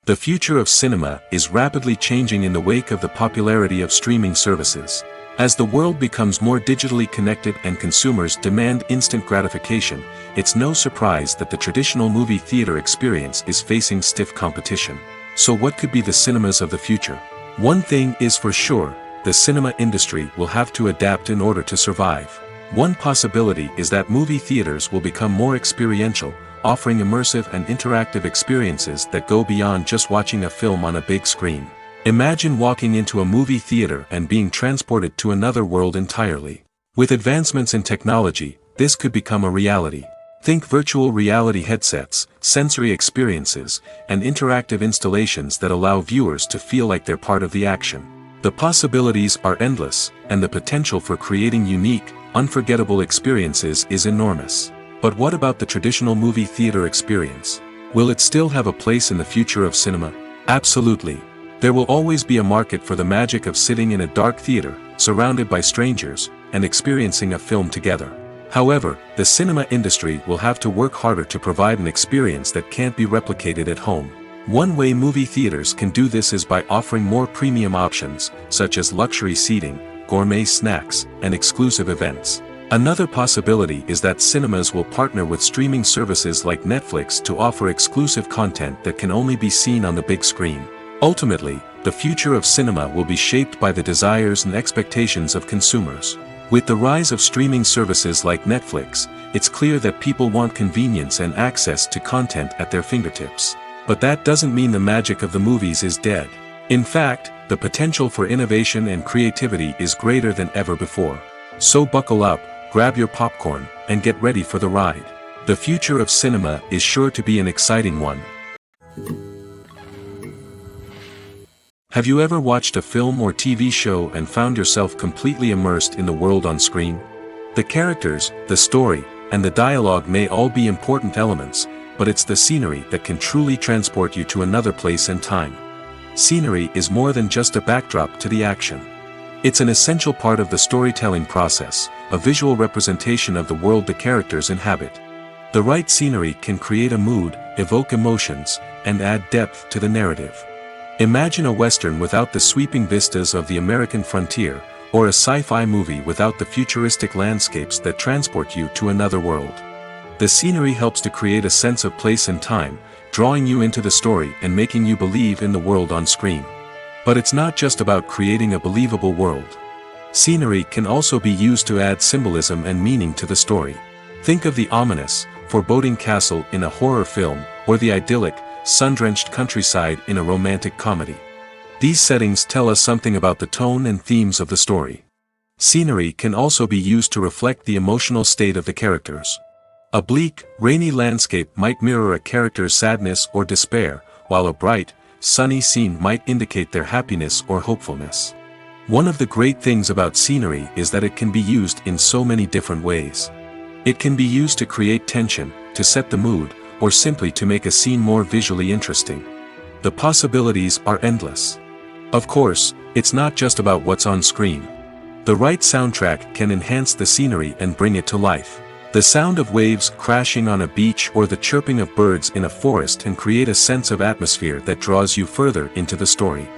The future of cinema is rapidly changing in the wake of the popularity of streaming services. As the world becomes more digitally connected and consumers demand instant gratification, it's no surprise that the traditional movie theater experience is facing stiff competition. So what could be the cinemas of the future? One thing is for sure, the cinema industry will have to adapt in order to survive. One possibility is that movie theaters will become more experiential, offering immersive and interactive experiences that go beyond just watching a film on a big screen. Imagine walking into a movie theater and being transported to another world entirely. With advancements in technology, this could become a reality. Think virtual reality headsets, sensory experiences, and interactive installations that allow viewers to feel like they're part of the action. The possibilities are endless, and the potential for creating unique, unforgettable experiences is enormous. But what about the traditional movie theater experience? Will it still have a place in the future of cinema? Absolutely. There will always be a market for the magic of sitting in a dark theater, surrounded by strangers, and experiencing a film together. However, the cinema industry will have to work harder to provide an experience that can't be replicated at home. One way movie theaters can do this is by offering more premium options, such as luxury seating, gourmet snacks, and exclusive events. Another possibility is that cinemas will partner with streaming services like Netflix to offer exclusive content that can only be seen on the big screen. Ultimately, the future of cinema will be shaped by the desires and expectations of consumers. With the rise of streaming services like Netflix, it's clear that people want convenience and access to content at their fingertips. But that doesn't mean the magic of the movies is dead. In fact, the potential for innovation and creativity is greater than ever before. So buckle up, grab your popcorn, and get ready for the ride. The future of cinema is sure to be an exciting one. Have you ever watched a film or TV show and found yourself completely immersed in the world on screen? The characters, the story, and the dialogue may all be important elements, but it's the scenery that can truly transport you to another place and time. Scenery is more than just a backdrop to the action. It's an essential part of the storytelling process, a visual representation of the world the characters inhabit. The right scenery can create a mood, evoke emotions, and add depth to the narrative. Imagine a Western without the sweeping vistas of the American frontier, or a sci-fi movie without the futuristic landscapes that transport you to another world. The scenery helps to create a sense of place and time, drawing you into the story and making you believe in the world on screen. But it's not just about creating a believable world. Scenery can also be used to add symbolism and meaning to the story. Think of the ominous, foreboding castle in a horror film, or the idyllic, sun-drenched countryside in a romantic comedy. These settings tell us something about the tone and themes of the story. Scenery can also be used to reflect the emotional state of the characters. A bleak, rainy landscape might mirror a character's sadness or despair, while a bright, sunny scene might indicate their happiness or hopefulness. One of the great things about scenery is that it can be used in so many different ways. It can be used to create tension, to set the mood, or simply to make a scene more visually interesting. The possibilities are endless. Of course, it's not just about what's on screen. The right soundtrack can enhance the scenery and bring it to life. The sound of waves crashing on a beach or the chirping of birds in a forest can create a sense of atmosphere that draws you further into the story.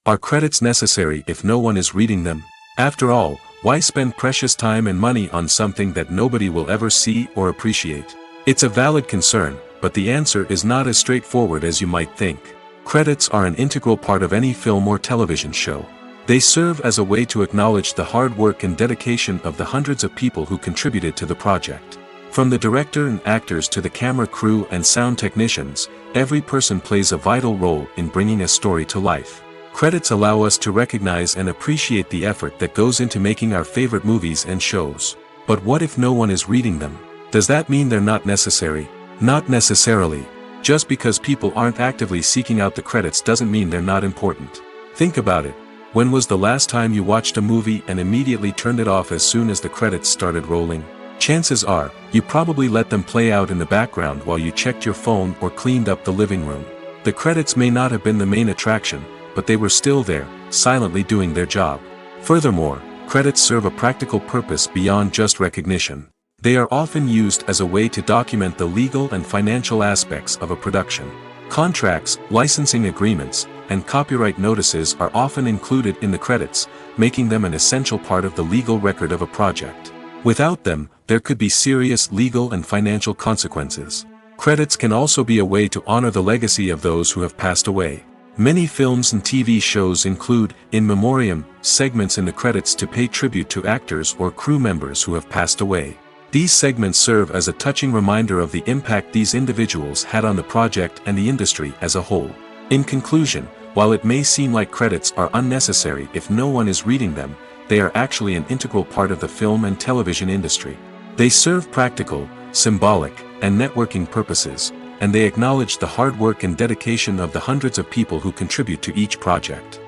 Are credits necessary if no one is reading them? After all, why spend precious time and money on something that nobody will ever see or appreciate? It's a valid concern, but the answer is not as straightforward as you might think. Credits are an integral part of any film or television show. They serve as a way to acknowledge the hard work and dedication of the hundreds of people who contributed to the project. From the director and actors to the camera crew and sound technicians, every person plays a vital role in bringing a story to life. Credits allow us to recognize and appreciate the effort that goes into making our favorite movies and shows. But what if no one is reading them? Does that mean they're not necessary? Not necessarily. Just because people aren't actively seeking out the credits doesn't mean they're not important. Think about it. When was the last time you watched a movie and immediately turned it off as soon as the credits started rolling? Chances are, you probably let them play out in the background while you checked your phone or cleaned up the living room. The credits may not have been the main attraction, but they were still there, silently doing their job. Furthermore, credits serve a practical purpose beyond just recognition. They are often used as a way to document the legal and financial aspects of a production. Contracts, licensing agreements, and copyright notices are often included in the credits, making them an essential part of the legal record of a project. Without them, there could be serious legal and financial consequences. Credits can also be a way to honor the legacy of those who have passed away. Many films and TV shows include, in memoriam, segments in the credits to pay tribute to actors or crew members who have passed away. These segments serve as a touching reminder of the impact these individuals had on the project and the industry as a whole. In conclusion, while it may seem like credits are unnecessary if no one is reading them, they are actually an integral part of the film and television industry. They serve practical, symbolic, and networking purposes, and they acknowledge the hard work and dedication of the hundreds of people who contribute to each project.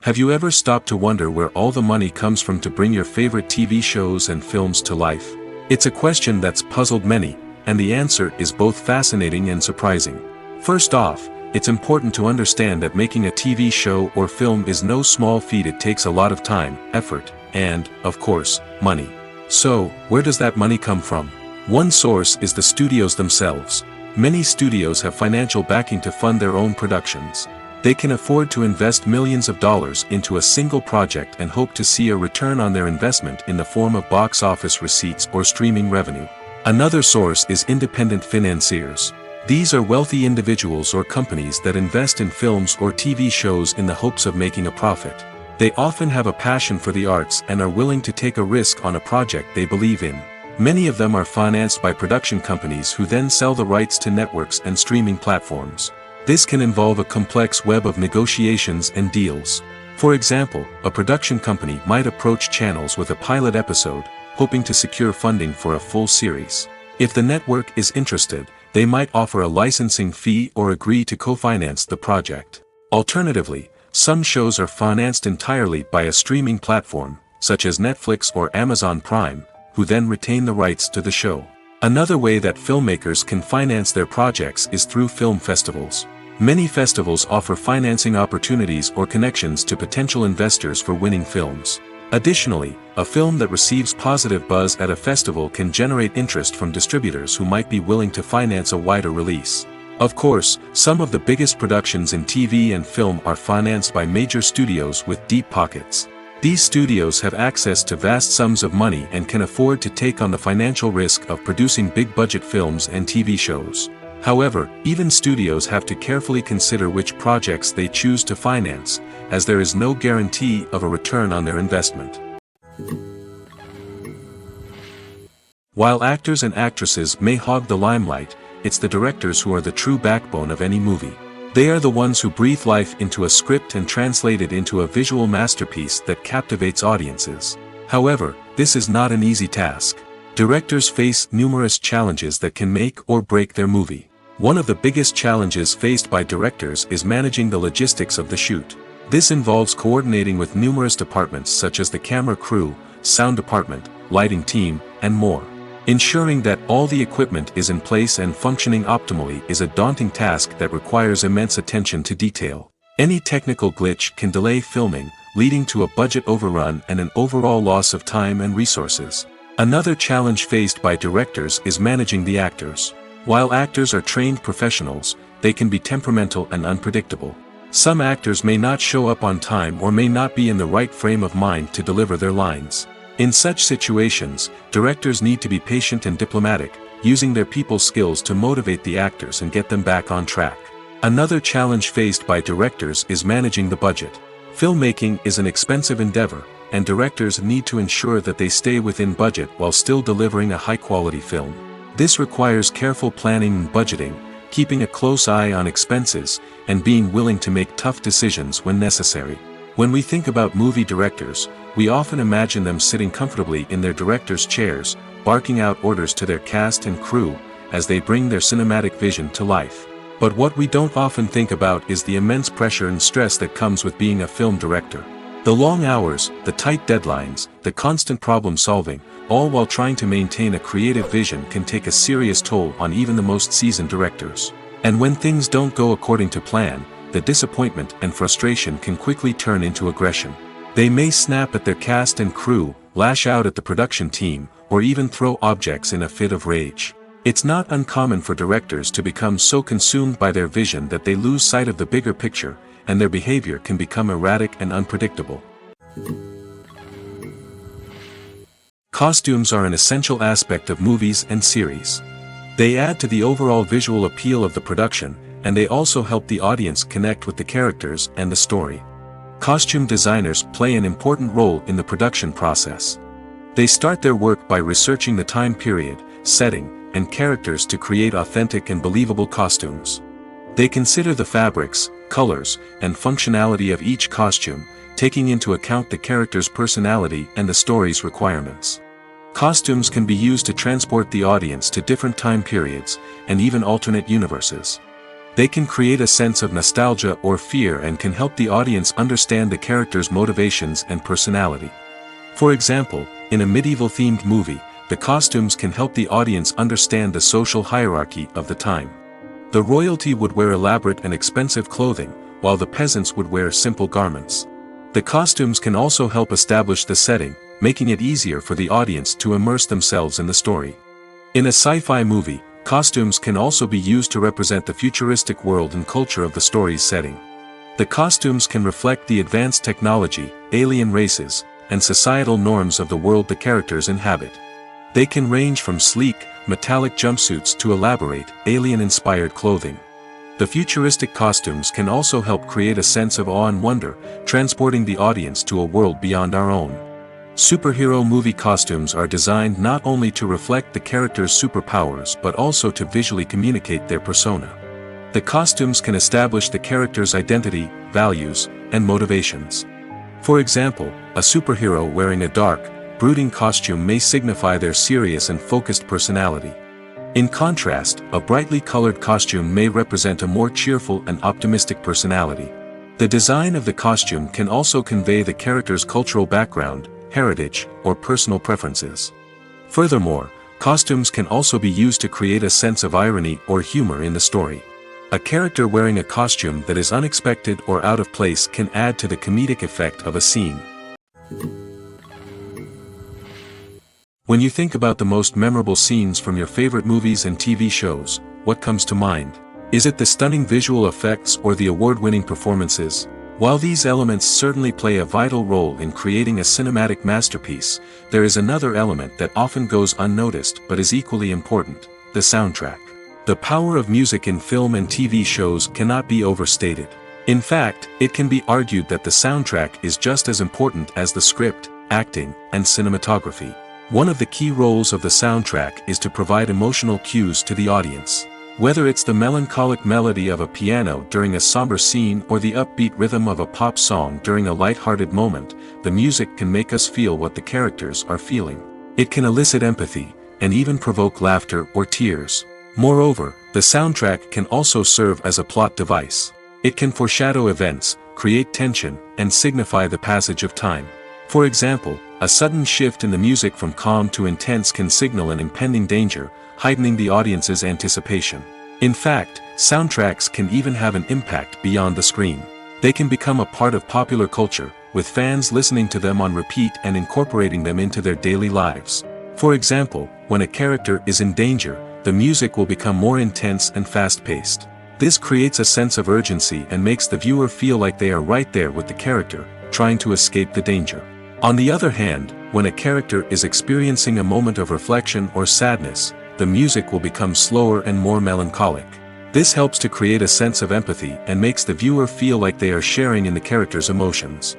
Have you ever stopped to wonder where all the money comes from to bring your favorite TV shows and films to life? It's a question that's puzzled many, and the answer is both fascinating and surprising. First off, it's important to understand that making a TV show or film is no small feat. It takes a lot of time, effort, and, of course, money. So, where does that money come from? One source is the studios themselves. Many studios have financial backing to fund their own productions. They can afford to invest millions of dollars into a single project and hope to see a return on their investment in the form of box office receipts or streaming revenue. Another source is independent financiers. These are wealthy individuals or companies that invest in films or TV shows in the hopes of making a profit. They often have a passion for the arts and are willing to take a risk on a project they believe in. Many of them are financed by production companies who then sell the rights to networks and streaming platforms. This can involve a complex web of negotiations and deals. For example, a production company might approach channels with a pilot episode, hoping to secure funding for a full series. If the network is interested, they might offer a licensing fee or agree to co-finance the project. Alternatively, some shows are financed entirely by a streaming platform, such as Netflix or Amazon Prime, who then retain the rights to the show. Another way that filmmakers can finance their projects is through film festivals. Many festivals offer financing opportunities or connections to potential investors for winning films. Additionally, a film that receives positive buzz at a festival can generate interest from distributors who might be willing to finance a wider release. Of course, some of the biggest productions in TV and film are financed by major studios with deep pockets. These studios have access to vast sums of money and can afford to take on the financial risk of producing big-budget films and TV shows. However, even studios have to carefully consider which projects they choose to finance, as there is no guarantee of a return on their investment. While actors and actresses may hog the limelight, it's the directors who are the true backbone of any movie. They are the ones who breathe life into a script and translate it into a visual masterpiece that captivates audiences. However, this is not an easy task. Directors face numerous challenges that can make or break their movie. One of the biggest challenges faced by directors is managing the logistics of the shoot. This involves coordinating with numerous departments such as the camera crew, sound department, lighting team, and more. Ensuring that all the equipment is in place and functioning optimally is a daunting task that requires immense attention to detail. Any technical glitch can delay filming, leading to a budget overrun and an overall loss of time and resources. Another challenge faced by directors is managing the actors. While actors are trained professionals, they can be temperamental and unpredictable. Some actors may not show up on time or may not be in the right frame of mind to deliver their lines. In such situations, directors need to be patient and diplomatic, using their people skills to motivate the actors and get them back on track. Another challenge faced by directors is managing the budget. Filmmaking is an expensive endeavor, and directors need to ensure that they stay within budget while still delivering a high-quality film. This requires careful planning and budgeting, keeping a close eye on expenses, and being willing to make tough decisions when necessary. When we think about movie directors, we often imagine them sitting comfortably in their director's chairs, barking out orders to their cast and crew, as they bring their cinematic vision to life. But what we don't often think about is the immense pressure and stress that comes with being a film director. The long hours, the tight deadlines, the constant problem solving, all while trying to maintain a creative vision can take a serious toll on even the most seasoned directors. And when things don't go according to plan, the disappointment and frustration can quickly turn into aggression. They may snap at their cast and crew, lash out at the production team, or even throw objects in a fit of rage. It's not uncommon for directors to become so consumed by their vision that they lose sight of the bigger picture, and their behavior can become erratic and unpredictable. Costumes are an essential aspect of movies and series. They add to the overall visual appeal of the production, and they also help the audience connect with the characters and the story. Costume designers play an important role in the production process. They start their work by researching the time period, setting, and characters to create authentic and believable costumes. They consider the fabrics, colors, and functionality of each costume, taking into account the character's personality and the story's requirements. Costumes can be used to transport the audience to different time periods, and even alternate universes. They can create a sense of nostalgia or fear and can help the audience understand the character's motivations and personality. For example, in a medieval-themed movie, the costumes can help the audience understand the social hierarchy of the time. The royalty would wear elaborate and expensive clothing, while the peasants would wear simple garments. The costumes can also help establish the setting, making it easier for the audience to immerse themselves in the story. In a sci-fi movie, costumes can also be used to represent the futuristic world and culture of the story's setting. The costumes can reflect the advanced technology, alien races, and societal norms of the world the characters inhabit. They can range from sleek, metallic jumpsuits to elaborate, alien-inspired clothing. The futuristic costumes can also help create a sense of awe and wonder, transporting the audience to a world beyond our own. Superhero movie costumes are designed not only to reflect the character's superpowers but also to visually communicate their persona. The costumes can establish the character's identity, values, and motivations. For example, a superhero wearing a dark, brooding costume may signify their serious and focused personality. In contrast, a brightly colored costume may represent a more cheerful and optimistic personality. The design of the costume can also convey the character's cultural background, heritage, or personal preferences. Furthermore, costumes can also be used to create a sense of irony or humor in the story. A character wearing a costume that is unexpected or out of place can add to the comedic effect of a scene. When you think about the most memorable scenes from your favorite movies and TV shows, what comes to mind? Is it the stunning visual effects or the award-winning performances? While these elements certainly play a vital role in creating a cinematic masterpiece, there is another element that often goes unnoticed but is equally important: the soundtrack. The power of music in film and TV shows cannot be overstated. In fact, it can be argued that the soundtrack is just as important as the script, acting, and cinematography. One of the key roles of the soundtrack is to provide emotional cues to the audience. Whether it's the melancholic melody of a piano during a somber scene or the upbeat rhythm of a pop song during a light-hearted moment, the music can make us feel what the characters are feeling. It can elicit empathy, and even provoke laughter or tears. Moreover, the soundtrack can also serve as a plot device. It can foreshadow events, create tension, and signify the passage of time. For example, a sudden shift in the music from calm to intense can signal an impending danger, heightening the audience's anticipation. In fact, soundtracks can even have an impact beyond the screen. They can become a part of popular culture, with fans listening to them on repeat and incorporating them into their daily lives. For example, when a character is in danger, the music will become more intense and fast-paced. This creates a sense of urgency and makes the viewer feel like they are right there with the character, trying to escape the danger. On the other hand, when a character is experiencing a moment of reflection or sadness, the music will become slower and more melancholic. This helps to create a sense of empathy and makes the viewer feel like they are sharing in the character's emotions.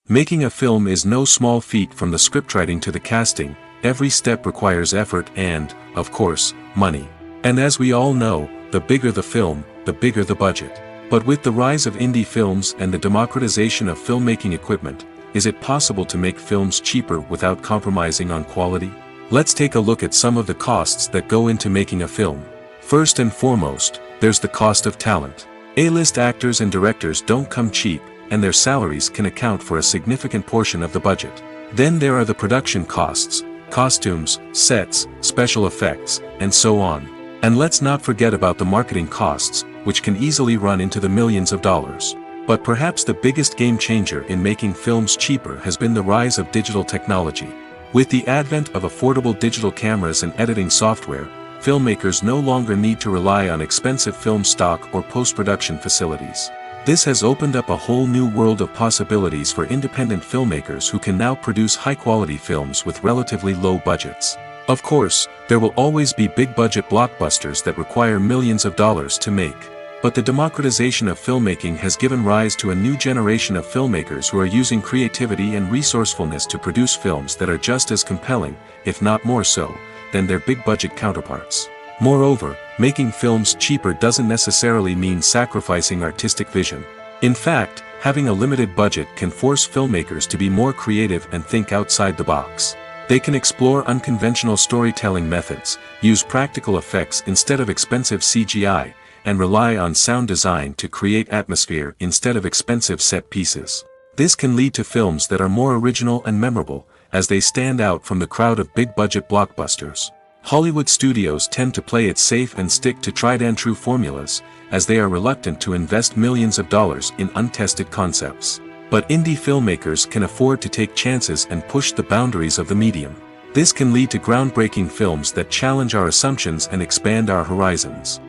Making a film is no small feat, from the scriptwriting to the casting, every step requires effort and, of course, money. And as we all know, the bigger the film, the bigger the budget. But with the rise of indie films and the democratization of filmmaking equipment, is it possible to make films cheaper without compromising on quality? Let's take a look at some of the costs that go into making a film. First and foremost, there's the cost of talent. A-list actors and directors don't come cheap, and their salaries can account for a significant portion of the budget. Then there are the production costs, costumes, sets, special effects, and so on. And let's not forget about the marketing costs, which can easily run into the millions of dollars. But perhaps the biggest game changer in making films cheaper has been the rise of digital technology. With the advent of affordable digital cameras and editing software, filmmakers no longer need to rely on expensive film stock or post-production facilities. This has opened up a whole new world of possibilities for independent filmmakers who can now produce high-quality films with relatively low budgets. Of course, there will always be big-budget blockbusters that require millions of dollars to make. But the democratization of filmmaking has given rise to a new generation of filmmakers who are using creativity and resourcefulness to produce films that are just as compelling, if not more so, than their big-budget counterparts. Moreover, making films cheaper doesn't necessarily mean sacrificing artistic vision. In fact, having a limited budget can force filmmakers to be more creative and think outside the box. They can explore unconventional storytelling methods, use practical effects instead of expensive CGI, and rely on sound design to create atmosphere instead of expensive set pieces. This can lead to films that are more original and memorable, as they stand out from the crowd of big-budget blockbusters. Hollywood studios tend to play it safe and stick to tried-and-true formulas, as they are reluctant to invest millions of dollars in untested concepts. But indie filmmakers can afford to take chances and push the boundaries of the medium. This can lead to groundbreaking films that challenge our assumptions and expand our horizons.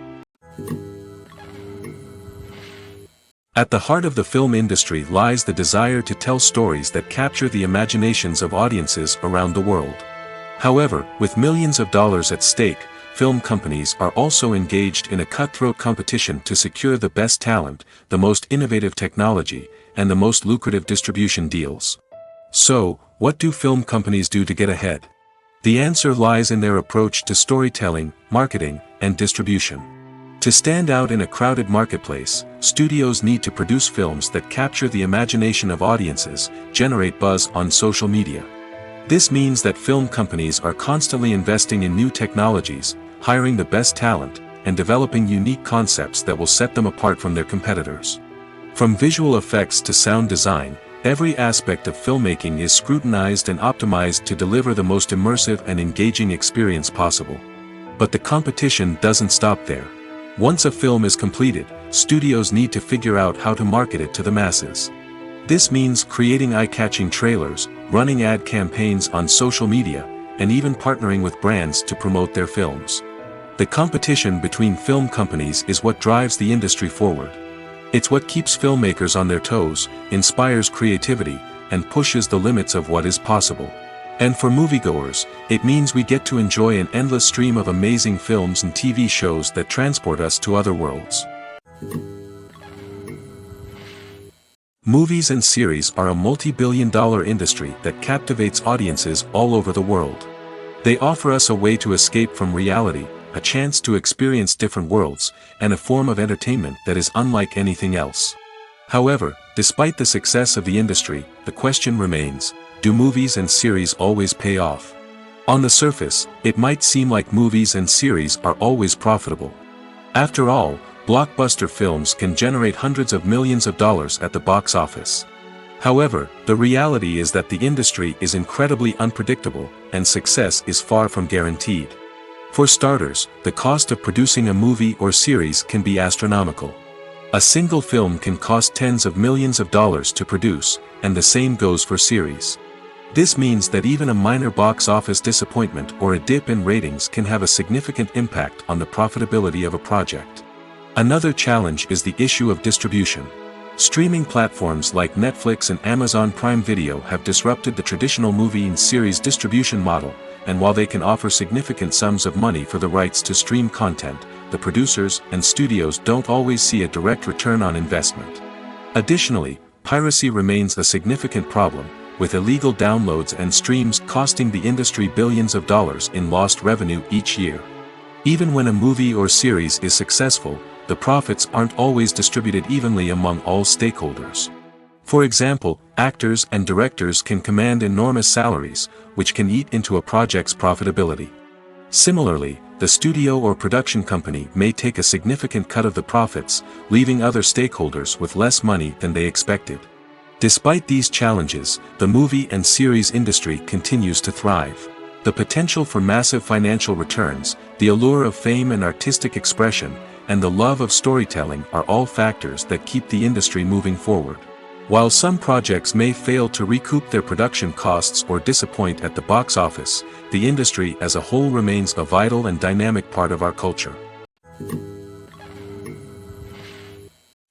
At the heart of the film industry lies the desire to tell stories that capture the imaginations of audiences around the world. However, with millions of dollars at stake, film companies are also engaged in a cutthroat competition to secure the best talent, the most innovative technology, and the most lucrative distribution deals. So, what do film companies do to get ahead? The answer lies in their approach to storytelling, marketing, and distribution. To stand out in a crowded marketplace, studios need to produce films that capture the imagination of audiences, generate buzz on social media. This means that film companies are constantly investing in new technologies, hiring the best talent, and developing unique concepts that will set them apart from their competitors. From visual effects to sound design, every aspect of filmmaking is scrutinized and optimized to deliver the most immersive and engaging experience possible. But the competition doesn't stop there. Once a film is completed, studios need to figure out how to market it to the masses. This means creating eye-catching trailers, running ad campaigns on social media, and even partnering with brands to promote their films. The competition between film companies is what drives the industry forward. It's what keeps filmmakers on their toes, inspires creativity, and pushes the limits of what is possible. And for moviegoers, it means we get to enjoy an endless stream of amazing films and TV shows that transport us to other worlds. Movies and series are a multi-billion-dollar industry that captivates audiences all over the world. They offer us a way to escape from reality, a chance to experience different worlds, and a form of entertainment that is unlike anything else. However, despite the success of the industry, the question remains: do movies and series always pay off? On the surface, it might seem like movies and series are always profitable. After all, blockbuster films can generate hundreds of millions of dollars at the box office. However, the reality is that the industry is incredibly unpredictable, and success is far from guaranteed. For starters, the cost of producing a movie or series can be astronomical. A single film can cost tens of millions of dollars to produce, and the same goes for series. This means that even a minor box office disappointment or a dip in ratings can have a significant impact on the profitability of a project. Another challenge is the issue of distribution. Streaming platforms like Netflix and Amazon Prime Video have disrupted the traditional movie and series distribution model, and while they can offer significant sums of money for the rights to stream content, the producers and studios don't always see a direct return on investment. Additionally, piracy remains a significant problem, with illegal downloads and streams costing the industry billions of dollars in lost revenue each year. Even when a movie or series is successful, the profits aren't always distributed evenly among all stakeholders. For example, actors and directors can command enormous salaries, which can eat into a project's profitability. Similarly, the studio or production company may take a significant cut of the profits, leaving other stakeholders with less money than they expected. Despite these challenges, the movie and series industry continues to thrive. The potential for massive financial returns, the allure of fame and artistic expression, and the love of storytelling are all factors that keep the industry moving forward. While some projects may fail to recoup their production costs or disappoint at the box office, the industry as a whole remains a vital and dynamic part of our culture.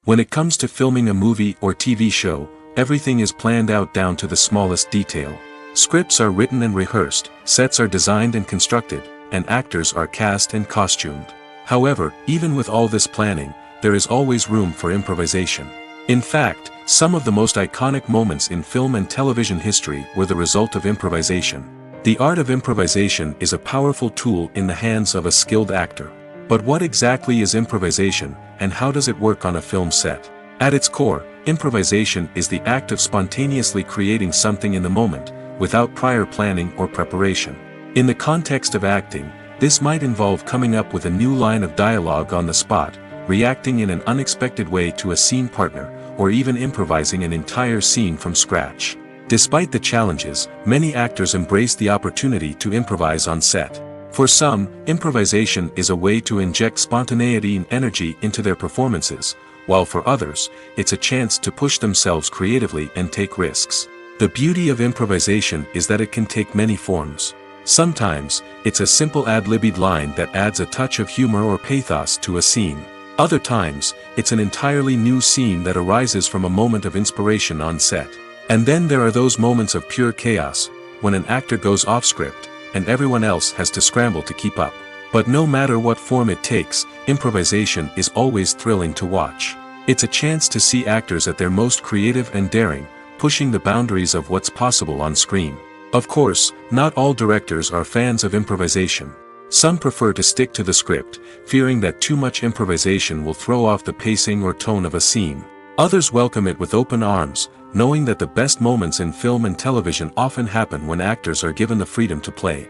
When it comes to filming a movie or TV show, everything is planned out down to the smallest detail. Scripts are written and rehearsed, sets are designed and constructed, and actors are cast and costumed. However, even with all this planning, there is always room for improvisation. In fact, some of the most iconic moments in film and television history were the result of improvisation. The art of improvisation is a powerful tool in the hands of a skilled actor. But what exactly is improvisation, and how does it work on a film set? At its core, improvisation is the act of spontaneously creating something in the moment, without prior planning or preparation. In the context of acting, this might involve coming up with a new line of dialogue on the spot, reacting in an unexpected way to a scene partner, or even improvising an entire scene from scratch. Despite the challenges, many actors embrace the opportunity to improvise on set. For some, improvisation is a way to inject spontaneity and energy into their performances, while for others, it's a chance to push themselves creatively and take risks. The beauty of improvisation is that it can take many forms. Sometimes, it's a simple ad-libbed line that adds a touch of humor or pathos to a scene. Other times, it's an entirely new scene that arises from a moment of inspiration on set. And then there are those moments of pure chaos, when an actor goes off script, and everyone else has to scramble to keep up. But no matter what form it takes, improvisation is always thrilling to watch. It's a chance to see actors at their most creative and daring, pushing the boundaries of what's possible on screen. Of course, not all directors are fans of improvisation. Some prefer to stick to the script, fearing that too much improvisation will throw off the pacing or tone of a scene. Others welcome it with open arms, knowing that the best moments in film and television often happen when actors are given the freedom to play.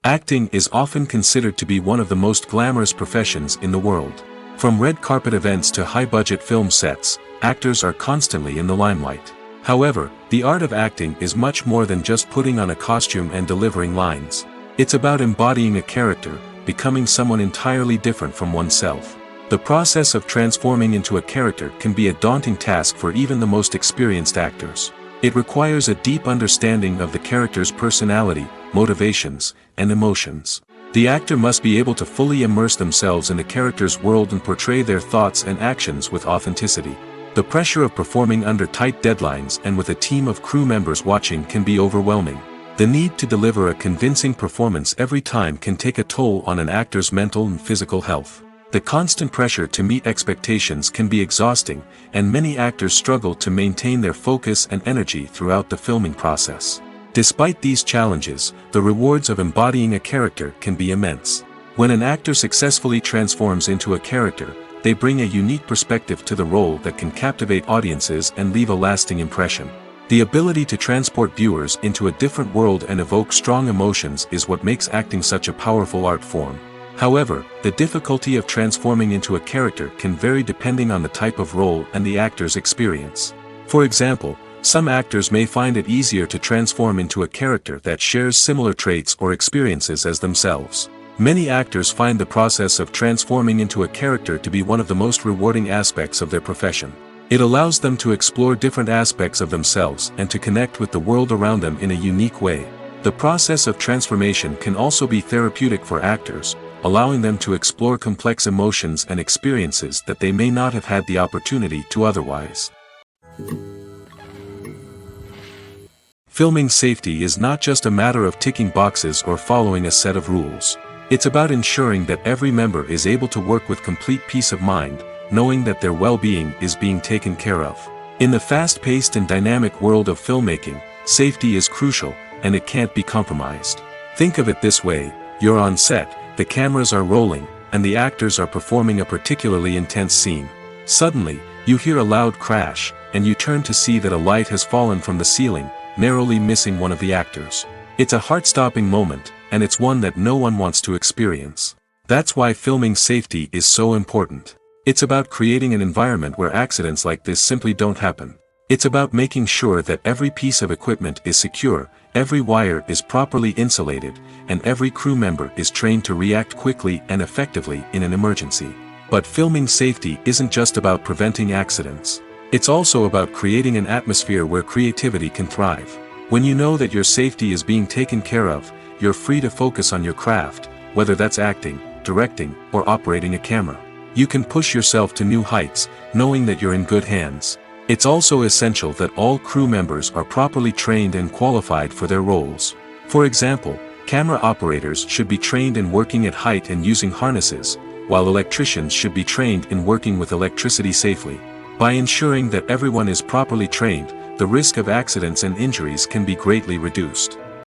Acting is often considered to be one of the most glamorous professions in the world. From red carpet events to high-budget film sets, actors are constantly in the limelight. However, the art of acting is much more than just putting on a costume and delivering lines. It's about embodying a character, becoming someone entirely different from oneself. The process of transforming into a character can be a daunting task for even the most experienced actors. It requires a deep understanding of the character's personality, motivations, and emotions. The actor must be able to fully immerse themselves in the character's world and portray their thoughts and actions with authenticity. The pressure of performing under tight deadlines and with a team of crew members watching can be overwhelming. The need to deliver a convincing performance every time can take a toll on an actor's mental and physical health. The constant pressure to meet expectations can be exhausting, and many actors struggle to maintain their focus and energy throughout the filming process. Despite these challenges, the rewards of embodying a character can be immense. When an actor successfully transforms into a character, they bring a unique perspective to the role that can captivate audiences and leave a lasting impression. The ability to transport viewers into a different world and evoke strong emotions is what makes acting such a powerful art form. However, the difficulty of transforming into a character can vary depending on the type of role and the actor's experience. For example, some actors may find it easier to transform into a character that shares similar traits or experiences as themselves. Many actors find the process of transforming into a character to be one of the most rewarding aspects of their profession. It allows them to explore different aspects of themselves and to connect with the world around them in a unique way. The process of transformation can also be therapeutic for actors, allowing them to explore complex emotions and experiences that they may not have had the opportunity to otherwise. Filming safety is not just a matter of ticking boxes or following a set of rules. It's about ensuring that every member is able to work with complete peace of mind, knowing that their well-being is being taken care of. In the fast-paced and dynamic world of filmmaking, safety is crucial, and it can't be compromised. Think of it this way: you're on set, the cameras are rolling, and the actors are performing a particularly intense scene. Suddenly, you hear a loud crash, and you turn to see that a light has fallen from the ceiling, narrowly missing one of the actors. It's a heart-stopping moment, and it's one that no one wants to experience. That's why filming safety is so important. It's about creating an environment where accidents like this simply don't happen. It's about making sure that every piece of equipment is secure, every wire is properly insulated, and every crew member is trained to react quickly and effectively in an emergency. But filming safety isn't just about preventing accidents. It's also about creating an atmosphere where creativity can thrive. When you know that your safety is being taken care of, you're free to focus on your craft, whether that's acting, directing, or operating a camera. You can push yourself to new heights, knowing that you're in good hands. It's also essential that all crew members are properly trained and qualified for their roles. For example, camera operators should be trained in working at height and using harnesses, while electricians should be trained in working with electricity safely. By ensuring that everyone is properly trained, the risk of accidents and injuries can be greatly reduced.